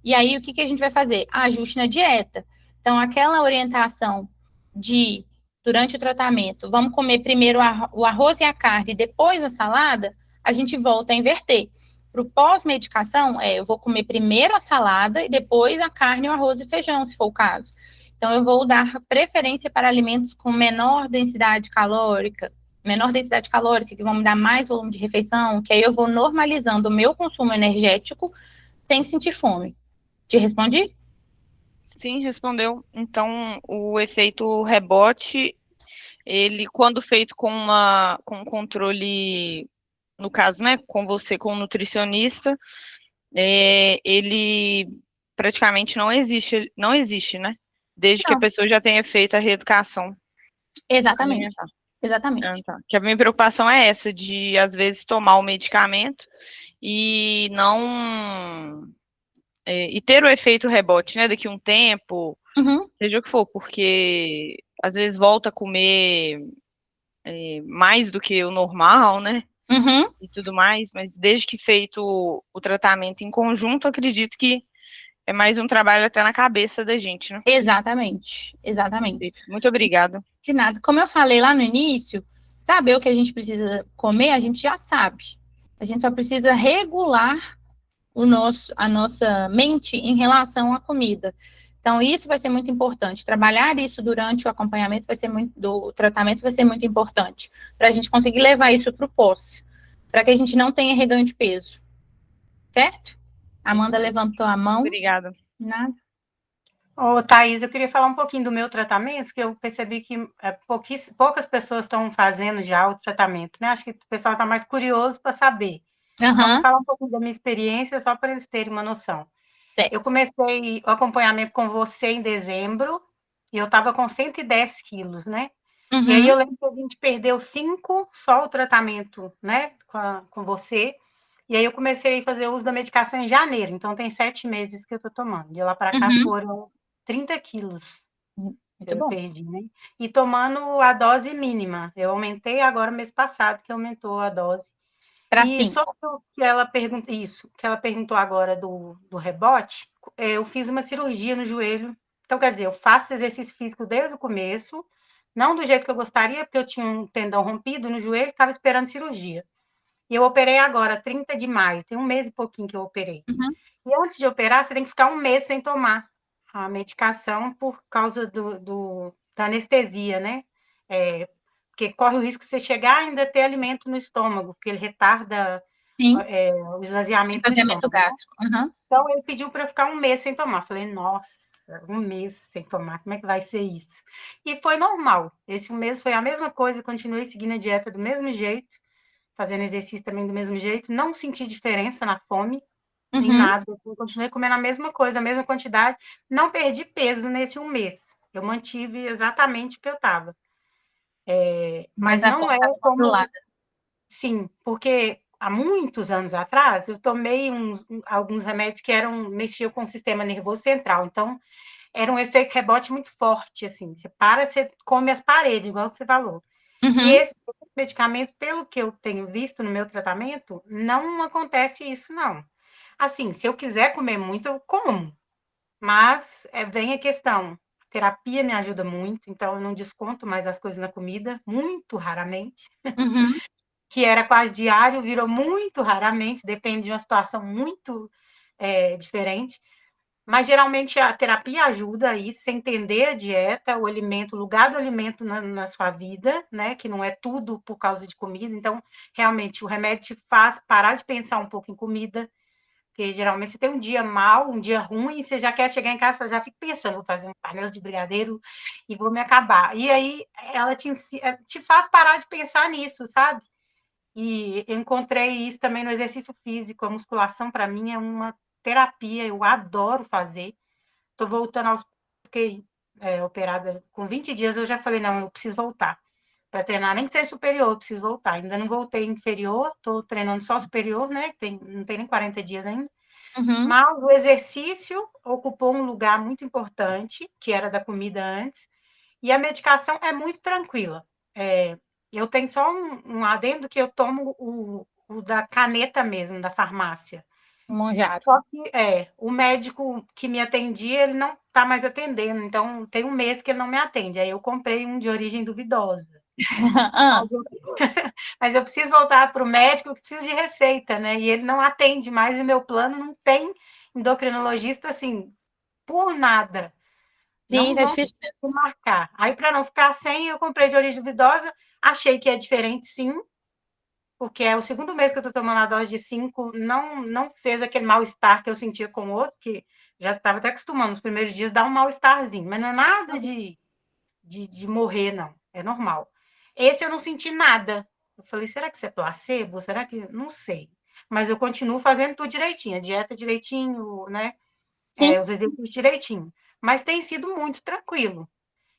E aí, o que a gente vai fazer? Ajuste na dieta. Então, aquela orientação de, durante o tratamento, vamos comer primeiro o arroz e a carne, depois a salada, a gente volta a inverter. Para o pós-medicação, eu vou comer primeiro a salada e depois a carne, o arroz e feijão, se for o caso. Então, eu vou dar preferência para alimentos com menor densidade calórica, que vão me dar mais volume de refeição, que aí eu vou normalizando o meu consumo energético sem sentir fome. Te respondi? Sim, respondeu. Então, o efeito rebote, ele, quando feito com um controle, no caso, né, com você, com o nutricionista, ele praticamente não existe, né? Desde que a Não, pessoa já tenha feito a reeducação exatamente, alimentar. exatamente. Tá. Que a minha preocupação é essa, de às vezes tomar o medicamento e não e ter o efeito rebote, né? Daqui a um tempo, Uhum, seja o que for, porque às vezes volta a comer mais do que o normal, né? uhum, E tudo mais, mas desde que feito o tratamento em conjunto, acredito que é mais um trabalho até na cabeça da gente, né? exatamente, exatamente. Perfeito. Muito obrigada. De nada. Como eu falei lá no início, saber o que a gente precisa comer, a gente já sabe. A gente só precisa regular a nossa mente em relação à comida. Então, isso vai ser muito importante. Trabalhar isso durante o acompanhamento do tratamento vai ser muito importante. Para a gente conseguir levar isso para o pós. Para que a gente não tenha reganho de peso. Certo? Amanda levantou a mão. Obrigada. Nada. Ô, Thaís, eu queria falar um pouquinho do meu tratamento, que eu percebi que poucas pessoas estão fazendo já o tratamento, né? Acho que o pessoal está mais curioso para saber. Então, eu vou Aham. falar um pouco da minha experiência, só para eles terem uma noção. Certo. Eu comecei o acompanhamento com você em dezembro, e eu estava com 110 quilos, né? E aí Uhum. eu lembro que a gente perdeu 5 só o tratamento, né, com você. E aí eu comecei a fazer uso da medicação em janeiro, então tem 7 meses que eu estou tomando. De lá para cá Uhum. foram 30 quilos que Muito eu bom. perdi, né? E tomando a dose mínima. Eu aumentei agora mês passado, que aumentou a dose. Para E 5. sobre o que ela perguntou, isso, que ela perguntou agora do rebote, eu fiz uma cirurgia no joelho. Então, quer dizer, eu faço exercício físico desde o começo, não do jeito que eu gostaria, porque eu tinha um tendão rompido no joelho e estava esperando cirurgia. E eu operei agora, 30 de maio, tem um mês e pouquinho que eu operei. Uhum. E antes de operar, você tem que ficar um mês sem tomar a medicação por causa da anestesia, né? Porque corre o risco de você chegar e ainda ter alimento no estômago, porque ele retarda Sim. o esvaziamento do Esvaziamento estômago, né? gástrico. Uhum. Então, ele pediu para eu ficar um mês sem tomar. Falei, nossa, um mês sem tomar, como é que vai ser isso? E foi normal. Esse um mês foi a mesma coisa, continuei seguindo a dieta do mesmo jeito, fazendo exercício também do mesmo jeito, não senti diferença na fome, em Uhum. nada. Eu continuei comendo a mesma coisa, a mesma quantidade, não perdi peso nesse um mês. Eu mantive exatamente o que eu estava. Mas Mas a não fome é estava como. controlada. Sim, porque há muitos anos atrás eu tomei alguns remédios que mexiam com o sistema nervoso central. Então, era um efeito rebote muito forte, assim. Você para, você come as paredes, igual você falou. E Uhum. esse medicamento, pelo que eu tenho visto no meu tratamento, não acontece isso, não. Assim, se eu quiser comer muito, eu como. Mas vem a questão. A terapia me ajuda muito, então eu não desconto mais as coisas na comida, muito raramente. Uhum. Que era quase diário, virou muito raramente, depende de uma situação muito diferente. Mas geralmente a terapia ajuda a isso, você entender a dieta, o alimento, o lugar do alimento na sua vida, né? Que não é tudo por causa de comida. Então, realmente, o remédio te faz parar de pensar um pouco em comida, porque geralmente você tem um dia mal, um dia ruim, e você já quer chegar em casa, você já fica pensando, vou fazer uma panela de brigadeiro e vou me acabar. E aí ela te faz parar de pensar nisso, sabe? E eu encontrei isso também no exercício físico. A musculação, para mim, é uma terapia, eu adoro fazer. Estou voltando aos. Fiquei operada com 20 dias, eu já falei, não, eu preciso voltar. Para treinar, nem que seja superior, eu preciso voltar. Ainda não voltei inferior, estou treinando só superior, né? Não tem nem 40 dias ainda. Uhum. Mas o exercício ocupou um lugar muito importante, que era da comida antes, e a medicação é muito tranquila. Eu tenho só um adendo que eu tomo o da caneta mesmo, da farmácia. Monjaro. Só que o médico que me atendia, ele não está mais atendendo, então tem um mês que ele não me atende. Aí eu comprei um de origem duvidosa. Ah, Mas eu preciso voltar para o médico que precisa de receita, né? E ele não atende mais, e o meu plano não tem endocrinologista assim, por nada. sim, tá Não difícil. marcar. Aí, para não ficar sem, eu comprei de origem duvidosa, achei que é diferente, sim, porque é o segundo mês que eu estou tomando a dose de 5, não fez aquele mal-estar que eu sentia com o outro, que já estava até acostumando, nos primeiros dias dá um mal-estarzinho, mas não é nada de morrer, não, é normal. Esse eu não senti nada. Eu falei, será que isso é placebo? Será que. Não sei. mas eu continuo fazendo tudo direitinho, a dieta direitinho, né? Sim. Os exercícios direitinho. Mas tem sido muito tranquilo.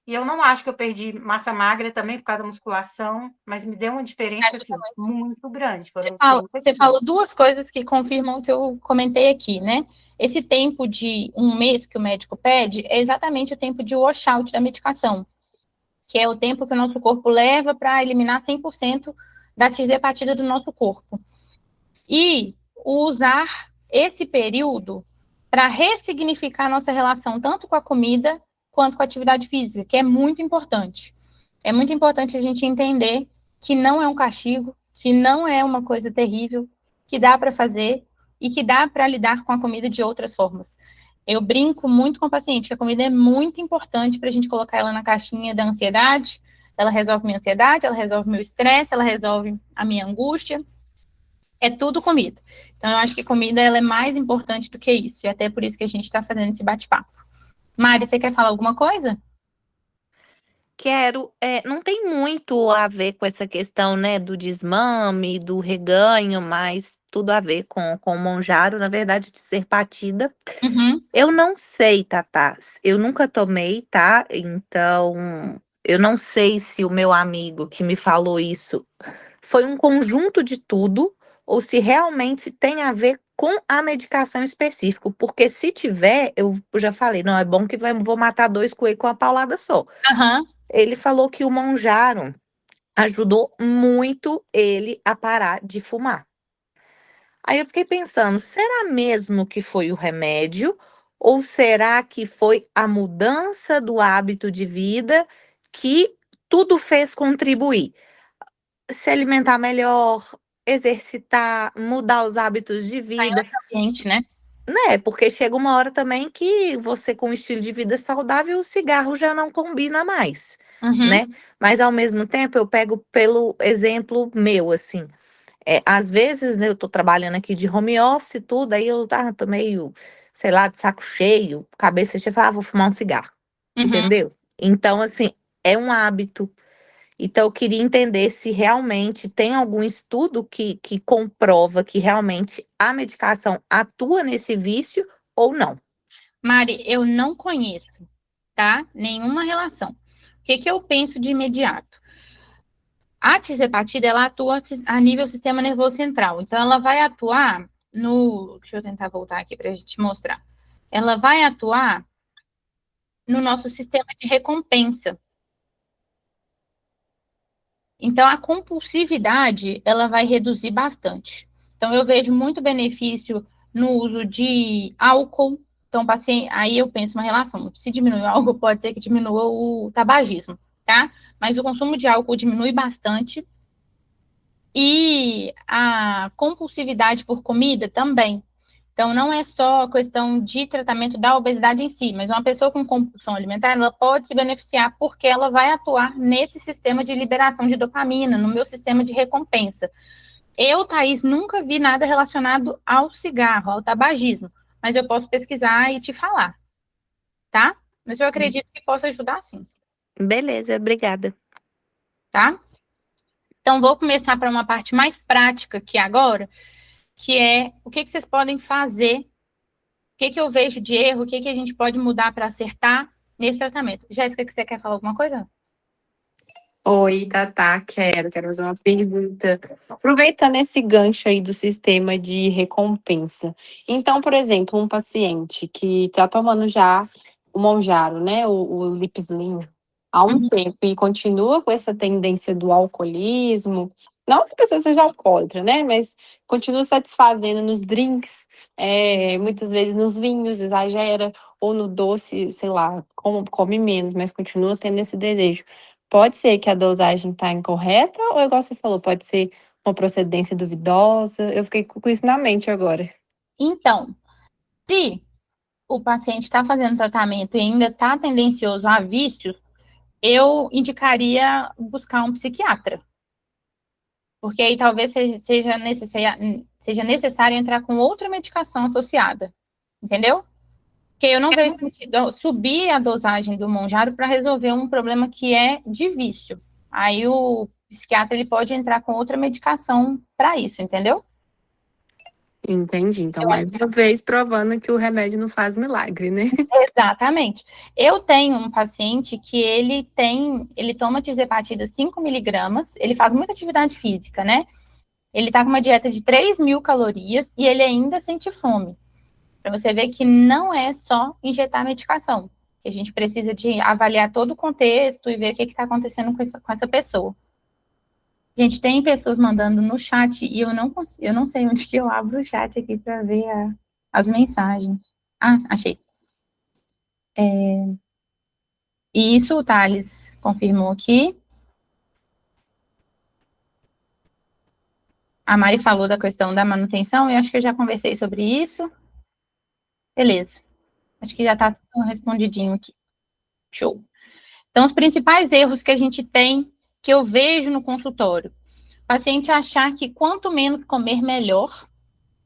E eu não acho que eu perdi massa magra também por causa da musculação, mas me deu uma diferença, assim, muito grande. Foram 30 Você quilos. falou duas coisas que confirmam o que eu comentei aqui, né? Esse tempo de 1 mês que o médico pede é exatamente o tempo de washout da medicação, que é o tempo que o nosso corpo leva para eliminar 100% da tisepatida do nosso corpo. E usar esse período para ressignificar a nossa relação tanto com a comida quanto com a atividade física, que é muito importante. É muito importante a gente entender que não é um castigo, que não é uma coisa terrível, que dá para fazer e que dá para lidar com a comida de outras formas. Eu brinco muito com o paciente que a comida é muito importante para a gente colocar ela na caixinha da ansiedade. Ela resolve minha ansiedade, ela resolve meu estresse, ela resolve a minha angústia. É tudo comida. Então, eu acho que comida ela é mais importante do que isso. E até por isso que a gente está fazendo esse bate-papo. Mari, você quer falar alguma coisa? Quero, não tem muito a ver com essa questão, né, do desmame, do reganho, mas tudo a ver com o Monjaro, na verdade, de ser batida. Uhum. Eu não sei, Tatá, eu nunca tomei, tá? Então, eu não sei se o meu amigo que me falou isso foi um conjunto de tudo ou se realmente tem a ver com a medicação específica, porque se tiver, eu já falei, não, é bom que vou matar dois coelhos com uma paulada só. Aham. Ele falou que o Monjaro ajudou muito ele a parar de fumar. Aí eu fiquei pensando, será mesmo que foi o remédio? Ou será que foi a mudança do hábito de vida que tudo fez contribuir? Se alimentar melhor, exercitar, mudar os hábitos de vida, Ambiente, né? né? Porque chega uma hora também que você, com um estilo de vida saudável, o cigarro já não combina mais, Uhum. né? Mas ao mesmo tempo, eu pego pelo exemplo meu, assim. Às vezes, né, eu tô trabalhando aqui de home office e tudo, aí eu tô meio, sei lá, de saco cheio, cabeça cheia, falo, vou fumar um cigarro, Uhum. entendeu? Então, assim, é um hábito. Então, eu queria entender se realmente tem algum estudo que comprova que realmente a medicação atua nesse vício ou não. Mari, eu não conheço, tá? Nenhuma relação. O que eu penso de imediato? A tisepatida, ela atua a nível sistema nervoso central. Então, ela vai atuar no... Deixa eu tentar voltar aqui para a gente mostrar. Ela vai atuar no nosso sistema de recompensa. Então, a compulsividade, ela vai reduzir bastante. Então, eu vejo muito benefício no uso de álcool. Então, aí eu penso uma relação. Se diminuir o álcool, pode ser que diminua o tabagismo, tá? Mas o consumo de álcool diminui bastante. E a compulsividade por comida também. Então, não é só a questão de tratamento da obesidade em si, mas uma pessoa com compulsão alimentar, ela pode se beneficiar porque ela vai atuar nesse sistema de liberação de dopamina, no meu sistema de recompensa. Eu, Thaís, nunca vi nada relacionado ao cigarro, ao tabagismo, mas eu posso pesquisar e te falar, tá? Mas eu acredito que possa ajudar sim, Beleza, obrigada. tá? Então, vou começar para uma parte mais prática aqui agora, que é o que vocês podem fazer, o que eu vejo de erro, o que a gente pode mudar para acertar nesse tratamento. Jéssica, que você quer falar alguma coisa? Oi, Tatá, quero fazer uma pergunta. Aproveitando esse gancho aí do sistema de recompensa. Então, por exemplo, um paciente que está tomando já o Monjaro, né, o Lipslim, há um Uhum. tempo e continua com essa tendência do alcoolismo, não que a pessoa seja alcoólatra, né, mas continua satisfazendo nos drinks, muitas vezes nos vinhos, exagera, ou no doce, sei lá, come menos, mas continua tendo esse desejo. Pode ser que a dosagem está incorreta, ou igual você falou, pode ser uma procedência duvidosa. Eu fiquei com isso na mente agora. Então, se o paciente está fazendo tratamento e ainda está tendencioso a vícios, eu indicaria buscar um psiquiatra. Porque aí talvez seja necessário entrar com outra medicação associada. Entendeu? Porque eu não vejo sentido subir a dosagem do Monjaro para resolver um problema que é de vício. Aí o psiquiatra ele pode entrar com outra medicação para isso, entendeu? Entendi. Então, mais uma vez, provando que o remédio não faz milagre, né? Exatamente. Eu tenho um paciente que ele toma tirzepatida 5 miligramas, ele faz muita atividade física, né? Ele tá com uma dieta de 3.000 calorias e ele ainda sente fome. Para você ver que não é só injetar medicação. Que a gente precisa de avaliar todo o contexto e ver o que está acontecendo com essa pessoa. Gente, tem pessoas mandando no chat e eu não sei onde que eu abro o chat aqui para ver as mensagens. Ah, achei. E isso o Thales confirmou aqui. A Mari falou da questão da manutenção e acho que eu já conversei sobre isso. Beleza. Acho que já está respondidinho aqui. Show. Então, os principais erros que a gente tem, que eu vejo no consultório. O paciente achar que quanto menos comer, melhor.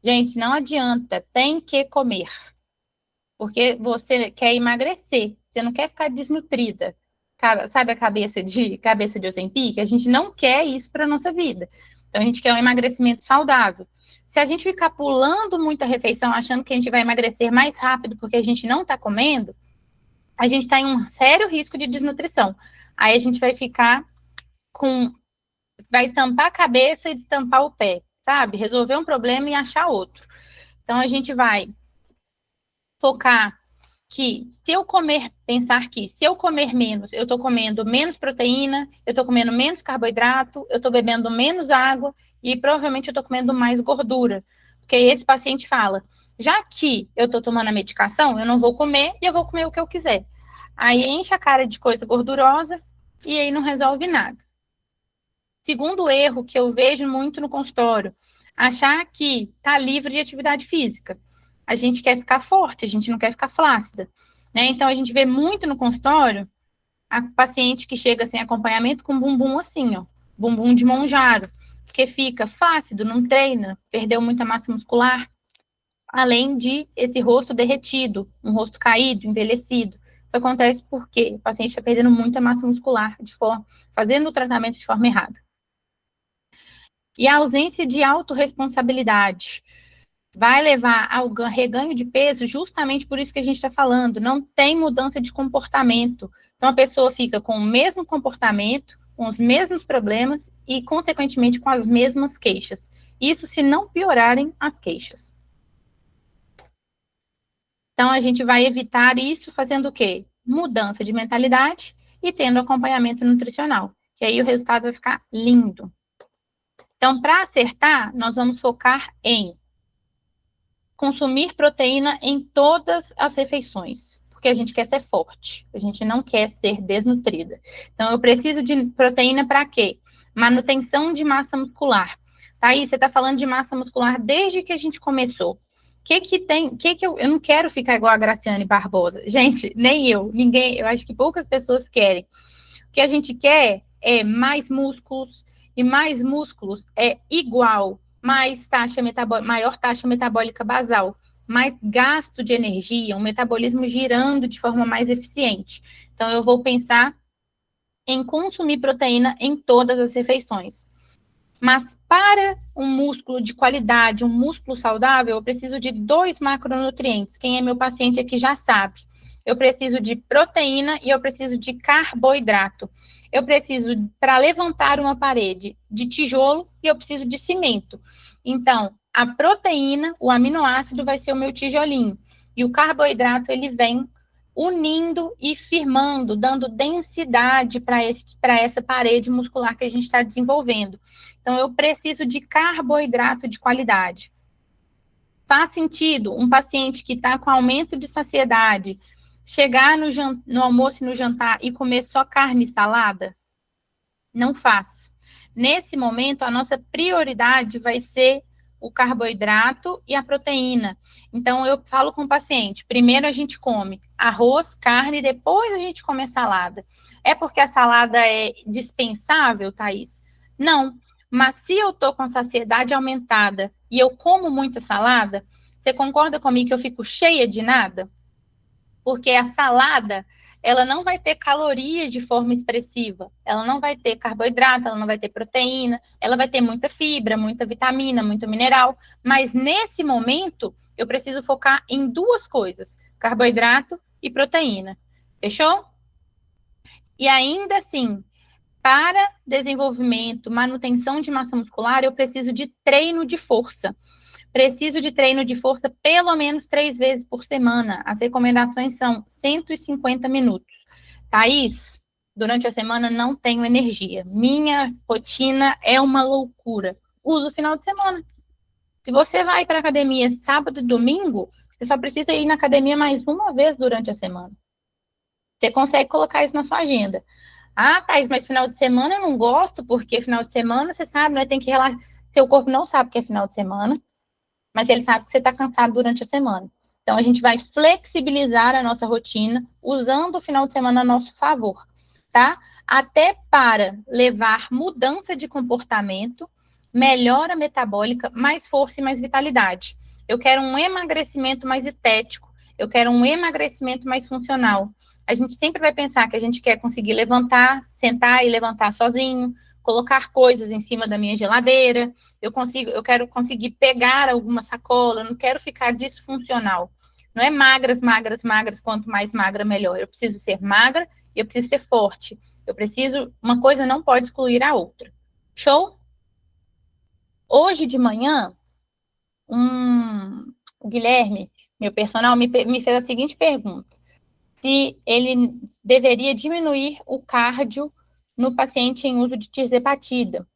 Gente, não adianta, tem que comer. Porque você quer emagrecer, você não quer ficar desnutrida. Sabe a cabeça de Ozempic? A gente não quer isso para a nossa vida. Então, a gente quer um emagrecimento saudável. Se a gente ficar pulando muita refeição, achando que a gente vai emagrecer mais rápido porque a gente não está comendo, a gente está em um sério risco de desnutrição. Aí a gente vai ficar vai tampar a cabeça e destampar o pé, sabe? Resolver um problema e achar outro. Então, a gente vai focar que pensar que se eu comer menos, eu estou comendo menos proteína, eu estou comendo menos carboidrato, eu estou bebendo menos água e provavelmente eu estou comendo mais gordura. Porque esse paciente fala, já que eu estou tomando a medicação, eu não vou comer e eu vou comer o que eu quiser. Aí enche a cara de coisa gordurosa e aí não resolve nada. Segundo erro que eu vejo muito no consultório, achar que está livre de atividade física. A gente quer ficar forte, a gente não quer ficar flácida, né? Então, a gente vê muito no consultório a paciente que chega sem acompanhamento com bumbum assim, ó, bumbum de monjaro, que fica flácido, não treina, perdeu muita massa muscular, além de esse rosto derretido, um rosto caído, envelhecido. Isso acontece porque o paciente está perdendo muita massa muscular, fazendo o tratamento de forma errada. E a ausência de autorresponsabilidade vai levar ao reganho de peso justamente por isso que a gente está falando. Não tem mudança de comportamento. Então, a pessoa fica com o mesmo comportamento, com os mesmos problemas e, consequentemente, com as mesmas queixas. Isso se não piorarem as queixas. Então, a gente vai evitar isso fazendo o quê? Mudança de mentalidade e tendo acompanhamento nutricional. Que aí o resultado vai ficar lindo. Então, para acertar, nós vamos focar em consumir proteína em todas as refeições, porque a gente quer ser forte, a gente não quer ser desnutrida. Então, eu preciso de proteína para quê? Manutenção de massa muscular. Tá aí, você está falando de massa muscular desde que a gente começou. Eu não quero ficar igual a Graciane Barbosa. Gente, nem eu, ninguém, eu acho que poucas pessoas querem. O que a gente quer é mais músculos, e mais músculos é igual maior taxa metabólica basal, mais gasto de energia, um metabolismo girando de forma mais eficiente. Então, eu vou pensar em consumir proteína em todas as refeições. Mas para um músculo de qualidade, um músculo saudável, eu preciso de 2 macronutrientes. Quem é meu paciente aqui já sabe. Eu preciso de proteína e eu preciso de carboidrato. Eu preciso, para levantar uma parede, de tijolo e eu preciso de cimento. Então, a proteína, o aminoácido vai ser o meu tijolinho. E o carboidrato, ele vem unindo e firmando, dando densidade para essa parede muscular que a gente está desenvolvendo. Então, eu preciso de carboidrato de qualidade. Faz sentido um paciente que está com aumento de saciedade chegar no almoço e no jantar e comer só carne e salada? Não faz. Nesse momento, a nossa prioridade vai ser o carboidrato e a proteína. Então, eu falo com o paciente, primeiro a gente come arroz, carne, depois a gente come a salada. É porque a salada é dispensável, Thaís? Não. Mas se eu tô com a saciedade aumentada e eu como muita salada, você concorda comigo que eu fico cheia de nada? Porque a salada, ela não vai ter caloria de forma expressiva, ela não vai ter carboidrato, ela não vai ter proteína, ela vai ter muita fibra, muita vitamina, muito mineral, mas nesse momento eu preciso focar em duas coisas, carboidrato e proteína. Fechou? E ainda assim, para desenvolvimento, manutenção de massa muscular, eu preciso de treino de força. Preciso de treino de força pelo menos 3 vezes por semana. As recomendações são 150 minutos. Thaís, durante a semana não tenho energia. Minha rotina é uma loucura. Uso o final de semana. Se você vai para a academia sábado e domingo, você só precisa ir na academia mais uma vez durante a semana. Você consegue colocar isso na sua agenda. Ah, Thaís, mas final de semana eu não gosto, porque final de semana, você sabe, né? Tem que relaxar. Seu corpo não sabe que é final de semana, mas ele sabe que você está cansado durante a semana. Então, a gente vai flexibilizar a nossa rotina, usando o final de semana a nosso favor, tá? Até para levar mudança de comportamento, melhora metabólica, mais força e mais vitalidade. Eu quero um emagrecimento mais estético, eu quero um emagrecimento mais funcional. A gente sempre vai pensar que a gente quer conseguir levantar, sentar e levantar sozinho, colocar coisas em cima da minha geladeira, eu quero conseguir pegar alguma sacola, eu não quero ficar disfuncional. Não é magras, magras, magras, quanto mais magra, melhor. Eu preciso ser magra e eu preciso ser forte. Uma coisa não pode excluir a outra. Show? Hoje de manhã, o Guilherme, meu personal, me fez a seguinte pergunta: se ele deveria diminuir o cardio no paciente em uso de tirzepatida.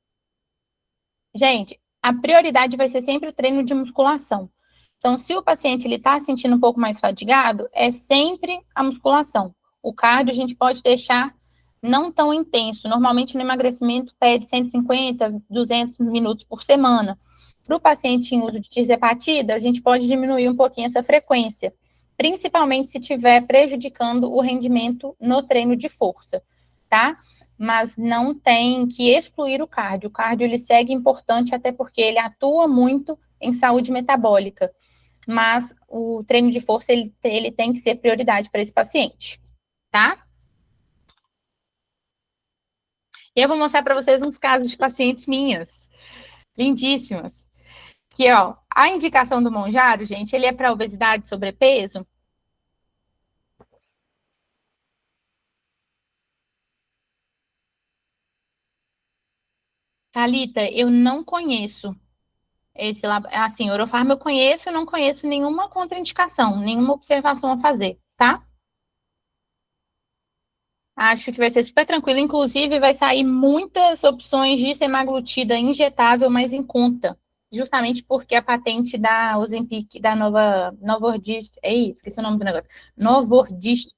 Gente, a prioridade vai ser sempre o treino de musculação. Então, se o paciente está se sentindo um pouco mais fadigado, é sempre a musculação. O cardio a gente pode deixar não tão intenso. Normalmente, no emagrecimento, pede 150, 200 minutos por semana. Para o paciente em uso de tirzepatida, a gente pode diminuir um pouquinho essa frequência, principalmente se estiver prejudicando o rendimento no treino de força, tá? Mas não tem que excluir o cardio. O cardio, ele segue importante, até porque ele atua muito em saúde metabólica. Mas o treino de força, ele tem que ser prioridade para esse paciente, tá? E eu vou mostrar para vocês uns casos de pacientes minhas, lindíssimas. Que, ó, a indicação do Mounjaro, gente, ele é para obesidade e sobrepeso. Thalita, eu não conheço esse, assim, Orofarma eu conheço, não conheço nenhuma contraindicação, nenhuma observação a fazer, tá? Acho que vai ser super tranquilo. Inclusive, vai sair muitas opções de semaglutida injetável, mas em conta. Justamente porque a patente da Ozempic, da Novordisk, esqueci o nome do negócio, Novordisk,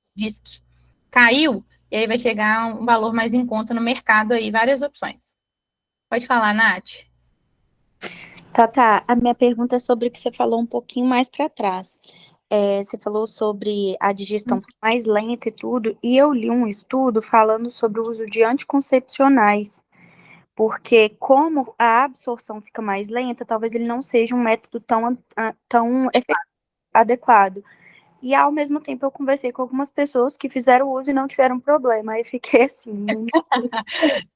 caiu, e aí vai chegar um valor mais em conta no mercado aí, várias opções. Pode falar, Nath. Tá. A minha pergunta é sobre o que você falou um pouquinho mais para trás. Você falou sobre a digestão mais lenta e tudo, e eu li um estudo falando sobre o uso de anticoncepcionais, porque como a absorção fica mais lenta, talvez ele não seja um método tão adequado. E ao mesmo tempo eu conversei com algumas pessoas que fizeram uso e não tiveram problema. Aí fiquei assim.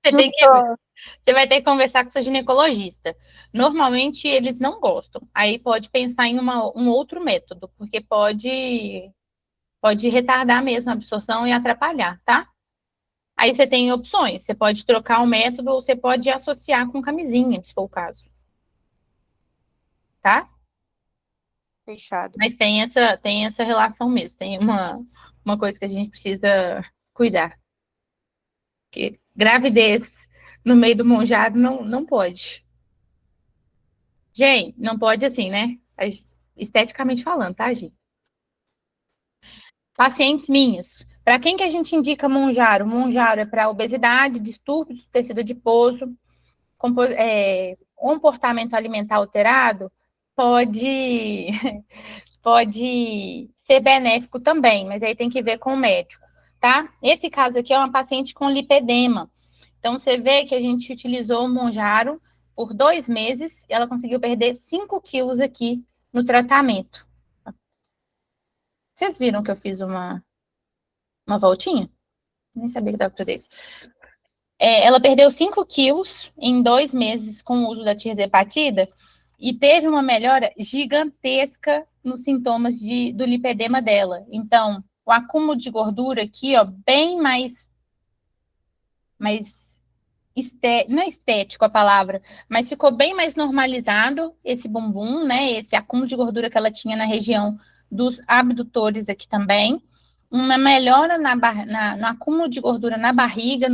Você vai ter que conversar com seu ginecologista. Normalmente eles não gostam. Aí pode pensar em um outro método, porque pode retardar mesmo a absorção e atrapalhar, tá? Aí você tem opções. Você pode trocar o método ou você pode associar com camisinha, se for o caso. Tá? Fechado. Mas tem essa relação mesmo. Tem uma coisa que a gente precisa cuidar. Porque gravidez no meio do monjado não pode. Gente, não pode assim, né? Esteticamente falando, tá, gente? Pacientes minhas. Para quem que a gente indica Mounjaro? Mounjaro é para obesidade, distúrbios do tecido adiposo, comportamento alimentar alterado, pode ser benéfico também, mas aí tem que ver com o médico, tá? Esse caso aqui é uma paciente com lipedema. Então, você vê que a gente utilizou o Mounjaro por 2 meses e ela conseguiu perder 5 quilos aqui no tratamento. Vocês viram que eu fiz uma uma voltinha? Nem sabia que dava pra fazer isso. Ela perdeu 5 quilos em 2 meses com o uso da tirzepatida e teve uma melhora gigantesca nos sintomas do lipedema dela. Então, o acúmulo de gordura aqui, ó, bem mais não é estético a palavra, mas ficou bem mais normalizado esse bumbum, né? Esse acúmulo de gordura que ela tinha na região dos abdutores aqui também. Uma melhora no acúmulo de gordura na barriga,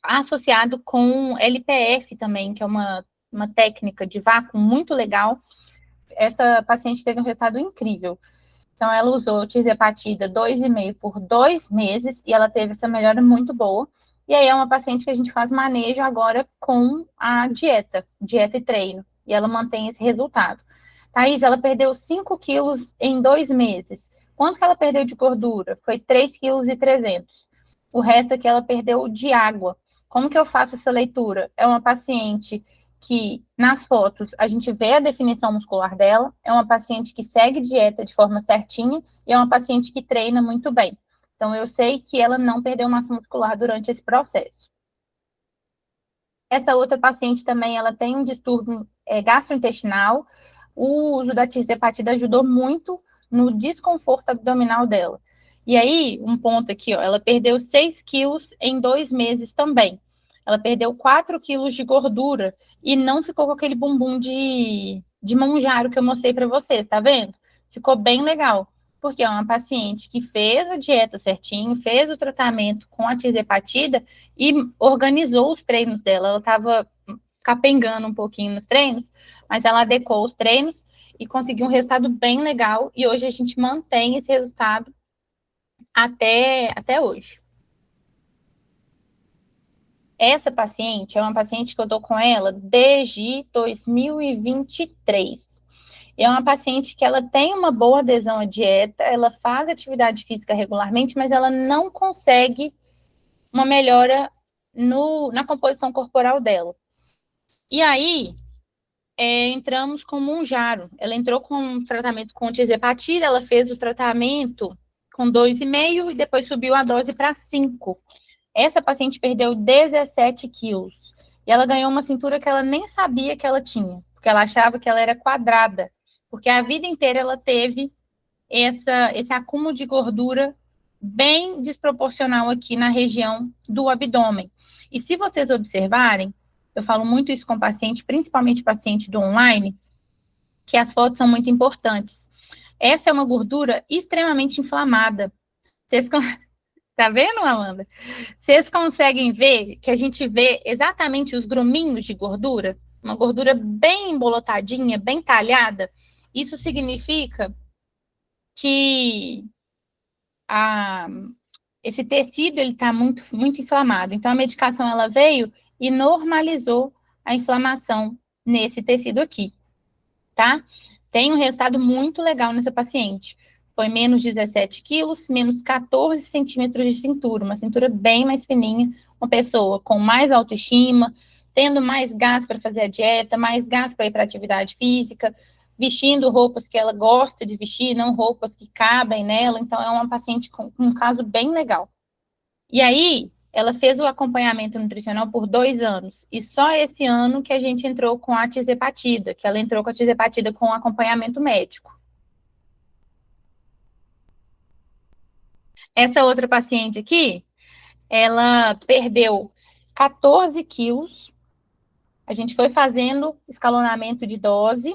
associado com LPF também, que é uma técnica de vácuo muito legal. Essa paciente teve um resultado incrível. Então, ela usou tirzepatida 2,5 por 2 meses e ela teve essa melhora muito boa. E aí é uma paciente que a gente faz manejo agora com a dieta e treino. E ela mantém esse resultado. Thaís, ela perdeu 5 quilos em 2 meses. Quanto que ela perdeu de gordura? Foi 3,3 quilos. O resto aqui ela perdeu de água. Como que eu faço essa leitura? É uma paciente que, nas fotos, a gente vê a definição muscular dela, é uma paciente que segue dieta de forma certinha e é uma paciente que treina muito bem. Então, eu sei que ela não perdeu massa muscular durante esse processo. Essa outra paciente também, ela tem um distúrbio gastrointestinal. O uso da tirzepatida ajudou muito no desconforto abdominal dela. E aí, um ponto aqui, ó, ela perdeu 6 quilos em 2 meses também. Ela perdeu 4 quilos de gordura e não ficou com aquele bumbum de monjaro que eu mostrei para vocês, tá vendo? Ficou bem legal, porque é uma paciente que fez a dieta certinho, fez o tratamento com a tirzepatida e organizou os treinos dela. Ela estava capengando um pouquinho nos treinos, mas ela adequou os treinos e conseguiu um resultado bem legal, e hoje a gente mantém esse resultado até hoje. Essa paciente é uma paciente que eu tô com ela desde 2023. É uma paciente que ela tem uma boa adesão à dieta, ela faz atividade física regularmente, mas ela não consegue uma melhora na composição corporal dela. E aí, entramos com Mounjaro. Ela entrou com um tratamento com tirzepatida, ela fez o tratamento com 2,5 e depois subiu a dose para 5. Essa paciente perdeu 17 quilos. E ela ganhou uma cintura que ela nem sabia que ela tinha, porque ela achava que ela era quadrada. Porque a vida inteira ela teve esse acúmulo de gordura bem desproporcional aqui na região do abdômen. E se vocês observarem, eu falo muito isso com paciente, principalmente paciente do online, que as fotos são muito importantes. Essa é uma gordura extremamente inflamada. Vocês tá vendo, Amanda? Vocês conseguem ver que a gente vê exatamente os gruminhos de gordura? Uma gordura bem embolotadinha, bem talhada. Isso significa que esse tecido ele está muito, muito inflamado. Então, a medicação ela veio e normalizou a inflamação nesse tecido aqui, tá? Tem um resultado muito legal nessa paciente. Foi menos 17 quilos, menos 14 centímetros de cintura, uma cintura bem mais fininha, uma pessoa com mais autoestima, tendo mais gás para fazer a dieta, mais gás para ir para atividade física, vestindo roupas que ela gosta de vestir, não roupas que cabem nela. Então, é uma paciente com um caso bem legal. E aí, ela fez o acompanhamento nutricional por 2 anos. E só esse ano que a gente entrou com a tirzepatida, que ela entrou com a tirzepatida com acompanhamento médico. Essa outra paciente aqui, ela perdeu 14 quilos. A gente foi fazendo escalonamento de dose,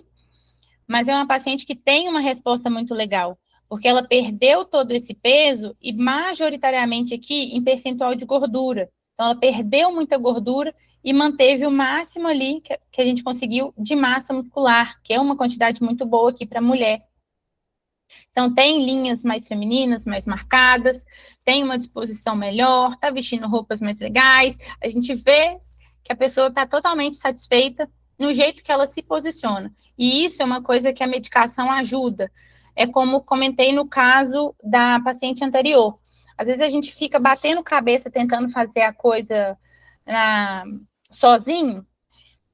mas é uma paciente que tem uma resposta muito legal, porque ela perdeu todo esse peso e majoritariamente aqui em percentual de gordura. Então, ela perdeu muita gordura e manteve o máximo ali que a gente conseguiu de massa muscular, que é uma quantidade muito boa aqui para mulher. Então, tem linhas mais femininas, mais marcadas, tem uma disposição melhor, tá vestindo roupas mais legais. A gente vê que a pessoa está totalmente satisfeita no jeito que ela se posiciona. E isso é uma coisa que a medicação ajuda. É como comentei no caso da paciente anterior. Às vezes a gente fica batendo cabeça tentando fazer a coisa sozinho,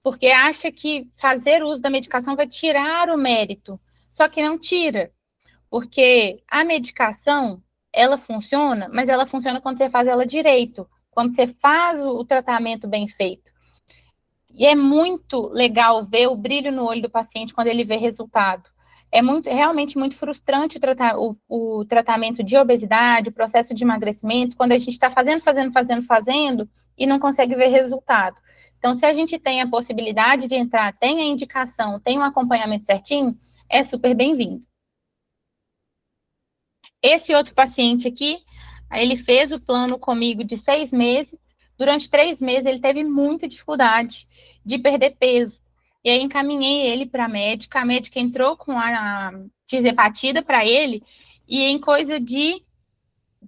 porque acha que fazer uso da medicação vai tirar o mérito. Só que não tira. Porque a medicação, ela funciona, mas ela funciona quando você faz ela direito, quando você faz o tratamento bem feito. E é muito legal ver o brilho no olho do paciente quando ele vê resultado. É realmente muito frustrante o tratamento de obesidade, o processo de emagrecimento, quando a gente está fazendo e não consegue ver resultado. Então, se a gente tem a possibilidade de entrar, tem a indicação, tem um acompanhamento certinho, é super bem-vindo. Esse outro paciente aqui, ele fez o plano comigo de 6 meses. Durante 3 meses, ele teve muita dificuldade de perder peso. E aí, encaminhei ele para a médica entrou com a tisepatida para ele, e em coisa de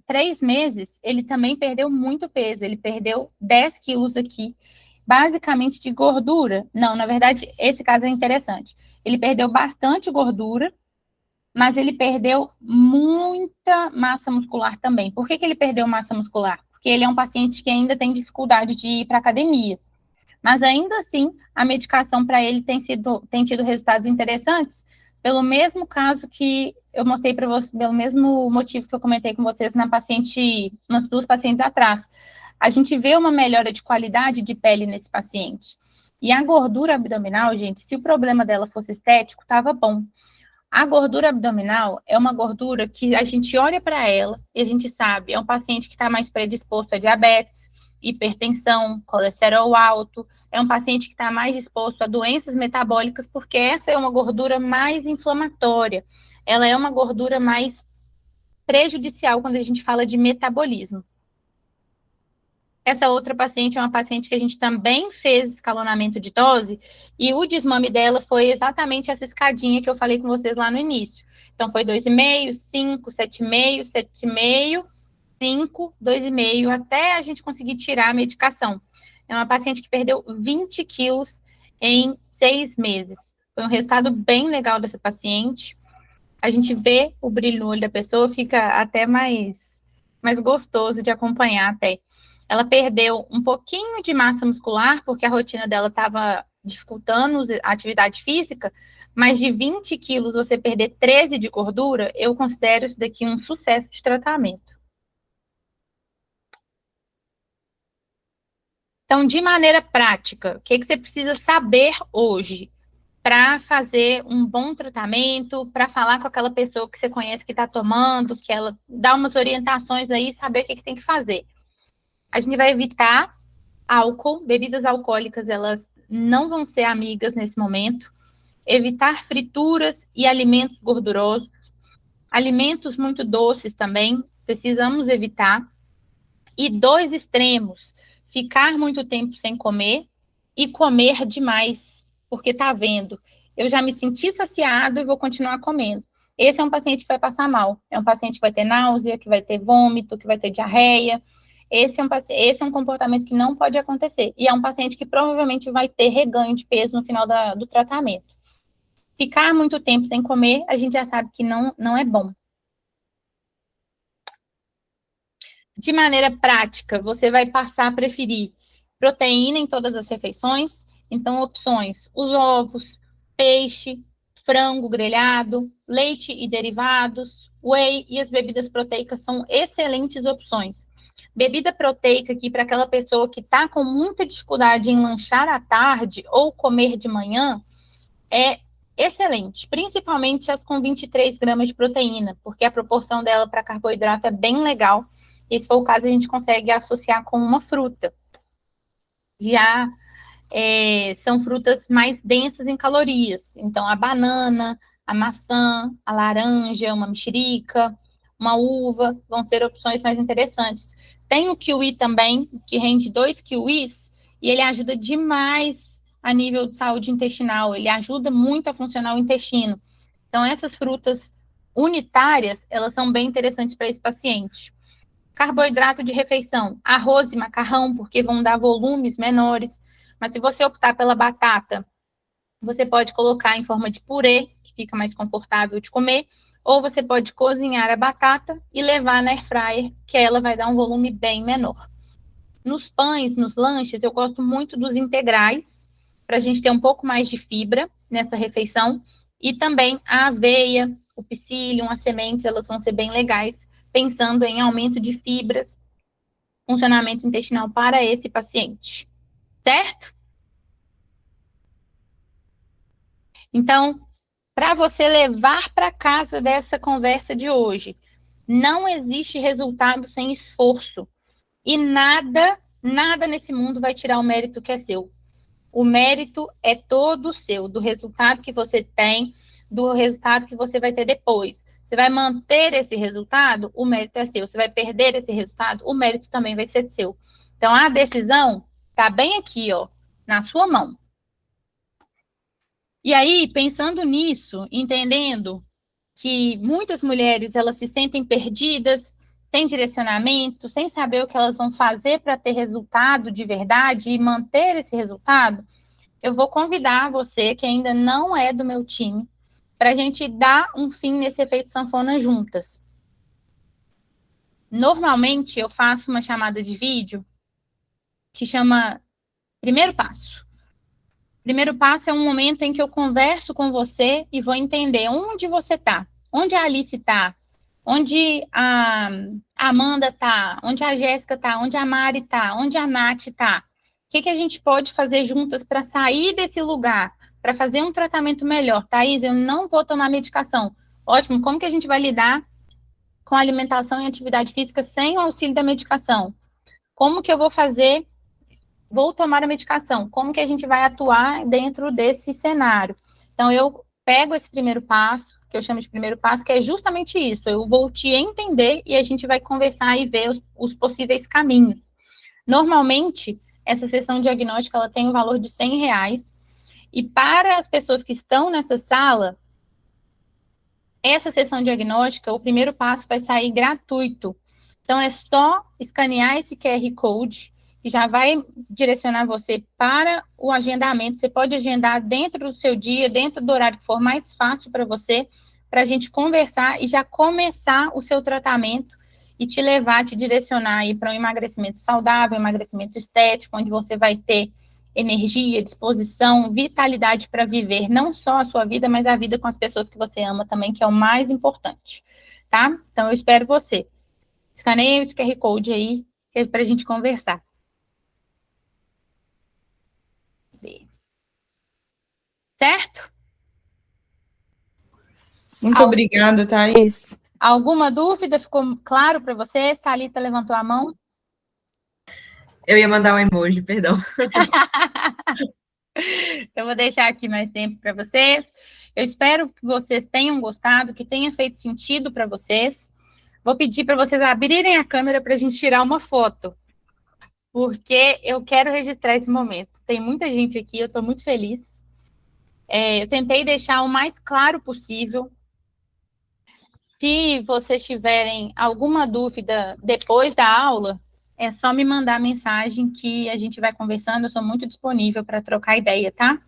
3 meses, ele também perdeu muito peso. Ele perdeu 10 quilos aqui, basicamente de gordura. Não, na verdade, esse caso é interessante. Ele perdeu bastante gordura, mas ele perdeu muita massa muscular também. Por que ele perdeu massa muscular? Porque ele é um paciente que ainda tem dificuldade de ir para academia. Mas ainda assim, a medicação para ele tem tido resultados interessantes, pelo mesmo caso que eu mostrei para vocês, pelo mesmo motivo que eu comentei com vocês nas 2 pacientes atrás. A gente vê uma melhora de qualidade de pele nesse paciente. E a gordura abdominal, gente, se o problema dela fosse estético, estava bom. A gordura abdominal é uma gordura que a gente olha para ela e a gente sabe, é um paciente que está mais predisposto a diabetes, hipertensão, colesterol alto, é um paciente que está mais exposto a doenças metabólicas, porque essa é uma gordura mais inflamatória, ela é uma gordura mais prejudicial quando a gente fala de metabolismo. Essa outra paciente é uma paciente que a gente também fez escalonamento de dose, e o desmame dela foi exatamente essa escadinha que eu falei com vocês lá no início. Então, foi 2,5, 5, 7,5, 7,5, 5, 2,5, até a gente conseguir tirar a medicação. É uma paciente que perdeu 20 quilos em 6 meses. Foi um resultado bem legal dessa paciente. A gente vê o brilho no olho da pessoa, fica até mais gostoso de acompanhar até. Ela perdeu um pouquinho de massa muscular, porque a rotina dela estava dificultando a atividade física, mas de 20 quilos você perder 13 de gordura, eu considero isso daqui um sucesso de tratamento. Então, de maneira prática, o que você precisa saber hoje para fazer um bom tratamento, para falar com aquela pessoa que você conhece que está tomando, que ela dá umas orientações aí, saber o que tem que fazer? A gente vai evitar álcool, bebidas alcoólicas, elas não vão ser amigas nesse momento. Evitar frituras e alimentos gordurosos. Alimentos muito doces também, precisamos evitar. E 2 extremos, ficar muito tempo sem comer e comer demais, porque tá vendo, eu já me senti saciado e vou continuar comendo. Esse é um paciente que vai passar mal, é um paciente que vai ter náusea, que vai ter vômito, que vai ter diarreia. Esse é um comportamento que não pode acontecer. E é um paciente que provavelmente vai ter reganho de peso no final do tratamento. Ficar muito tempo sem comer, a gente já sabe que não é bom. De maneira prática, você vai passar a preferir proteína em todas as refeições. Então, opções: os ovos, peixe, frango grelhado, leite e derivados, whey e as bebidas proteicas são excelentes opções. Bebida proteica aqui para aquela pessoa que está com muita dificuldade em lanchar à tarde ou comer de manhã é excelente, principalmente as com 23 gramas de proteína, porque a proporção dela para carboidrato é bem legal. E se for o caso, a gente consegue associar com uma fruta. Já são frutas mais densas em calorias. Então, a banana, a maçã, a laranja, uma mexerica, uma uva, vão ser opções mais interessantes. Tem o kiwi também, que rende 2 kiwis, e ele ajuda demais a nível de saúde intestinal. Ele ajuda muito a funcionar o intestino. Então, essas frutas unitárias, elas são bem interessantes para esse paciente. Carboidrato de refeição, arroz e macarrão, porque vão dar volumes menores. Mas se você optar pela batata, você pode colocar em forma de purê, que fica mais confortável de comer, ou você pode cozinhar a batata e levar na air fryer, que ela vai dar um volume bem menor. Nos pães, nos lanches, eu gosto muito dos integrais, para a gente ter um pouco mais de fibra nessa refeição, e também a aveia, o psyllium, as sementes, elas vão ser bem legais pensando em aumento de fibras, funcionamento intestinal para esse paciente, certo? Então, para você levar para casa dessa conversa de hoje, não existe resultado sem esforço. E nada nesse mundo vai tirar o mérito que é seu. O mérito é todo seu, do resultado que você tem, do resultado que você vai ter depois. Você vai manter esse resultado, o mérito é seu. Você vai perder esse resultado, o mérito também vai ser seu. Então, a decisão está bem aqui, ó, na sua mão. E aí, pensando nisso, entendendo que muitas mulheres elas se sentem perdidas, sem direcionamento, sem saber o que elas vão fazer para ter resultado de verdade e manter esse resultado, eu vou convidar você, que ainda não é do meu time, para a gente dar um fim nesse efeito sanfona juntas. Normalmente, eu faço uma chamada de vídeo que chama Primeiro Passo. Primeiro passo é um momento em que eu converso com você e vou entender onde você está, onde a Alice está, onde a Amanda está, onde a Jéssica está, onde a Mari está, onde a Nath está. O que a gente pode fazer juntas para sair desse lugar, para fazer um tratamento melhor? Thaís, eu não vou tomar medicação. Ótimo, como que a gente vai lidar com alimentação e atividade física sem o auxílio da medicação? Como que eu vou fazer? Vou tomar a medicação. Como que a gente vai atuar dentro desse cenário? Então, eu pego esse primeiro passo, que eu chamo de primeiro passo, que é justamente isso. Eu vou te entender e a gente vai conversar e ver os possíveis caminhos. Normalmente, essa sessão diagnóstica ela tem um valor de R$100. E para as pessoas que estão nessa sala, essa sessão diagnóstica, o primeiro passo vai sair gratuito. Então, é só escanear esse QR Code e já vai direcionar você para o agendamento. Você pode agendar dentro do seu dia, dentro do horário que for mais fácil para você, para a gente conversar e já começar o seu tratamento e te levar, te direcionar aí para um emagrecimento saudável, emagrecimento estético, onde você vai ter energia, disposição, vitalidade para viver não só a sua vida, mas a vida com as pessoas que você ama também, que é o mais importante, tá? Então, eu espero você. Escaneie esse QR Code aí, para a gente conversar. Certo? Muito obrigada, Thaís. Alguma dúvida? Ficou claro para vocês? Thalita levantou a mão. Eu ia mandar um emoji, perdão. Eu vou deixar aqui mais tempo para vocês. Eu espero que vocês tenham gostado, que tenha feito sentido para vocês. Vou pedir para vocês abrirem a câmera para a gente tirar uma foto, porque eu quero registrar esse momento. Tem muita gente aqui, eu estou muito feliz. Eu tentei deixar o mais claro possível. Se vocês tiverem alguma dúvida depois da aula, é só me mandar mensagem que a gente vai conversando. Eu sou muito disponível para trocar ideia, tá?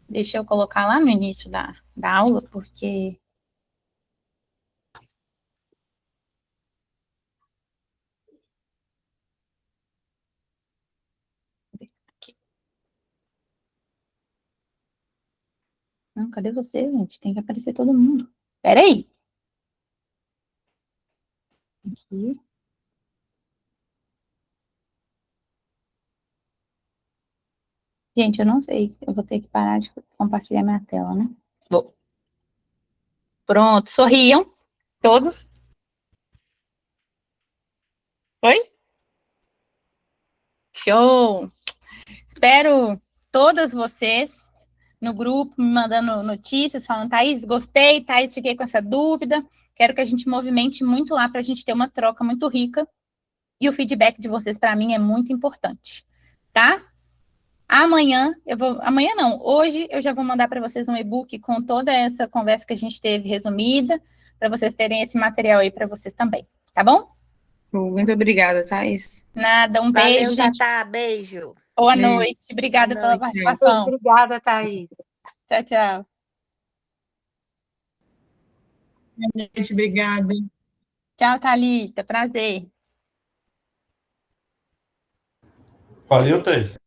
Deixa eu colocar lá no início da aula, porque... Não, cadê você, gente? Tem que aparecer todo mundo. Espera aí. Aqui. Gente, eu não sei. Eu vou ter que parar de compartilhar minha tela, né? Vou. Pronto. Sorriam. Todos. Oi? Show! Espero todas vocês no grupo me mandando notícias, falando, Thaís, gostei, Thaís, fiquei com essa dúvida. Quero que a gente movimente muito lá para a gente ter uma troca muito rica. E o feedback de vocês, para mim, é muito importante. Tá? Amanhã não, hoje eu já vou mandar para vocês um e-book com toda essa conversa que a gente teve resumida, para vocês terem esse material aí para vocês também, tá bom? Muito obrigada, Thaís. Nada, um Valeu, beijo, gente. Tatá, beijo. Boa Beijo. noite, obrigada Boa pela noite. participação. Obrigada, Thaís. Tchau, tchau. Boa noite, obrigada. Tchau, Thalita, prazer. Valeu, Thaís.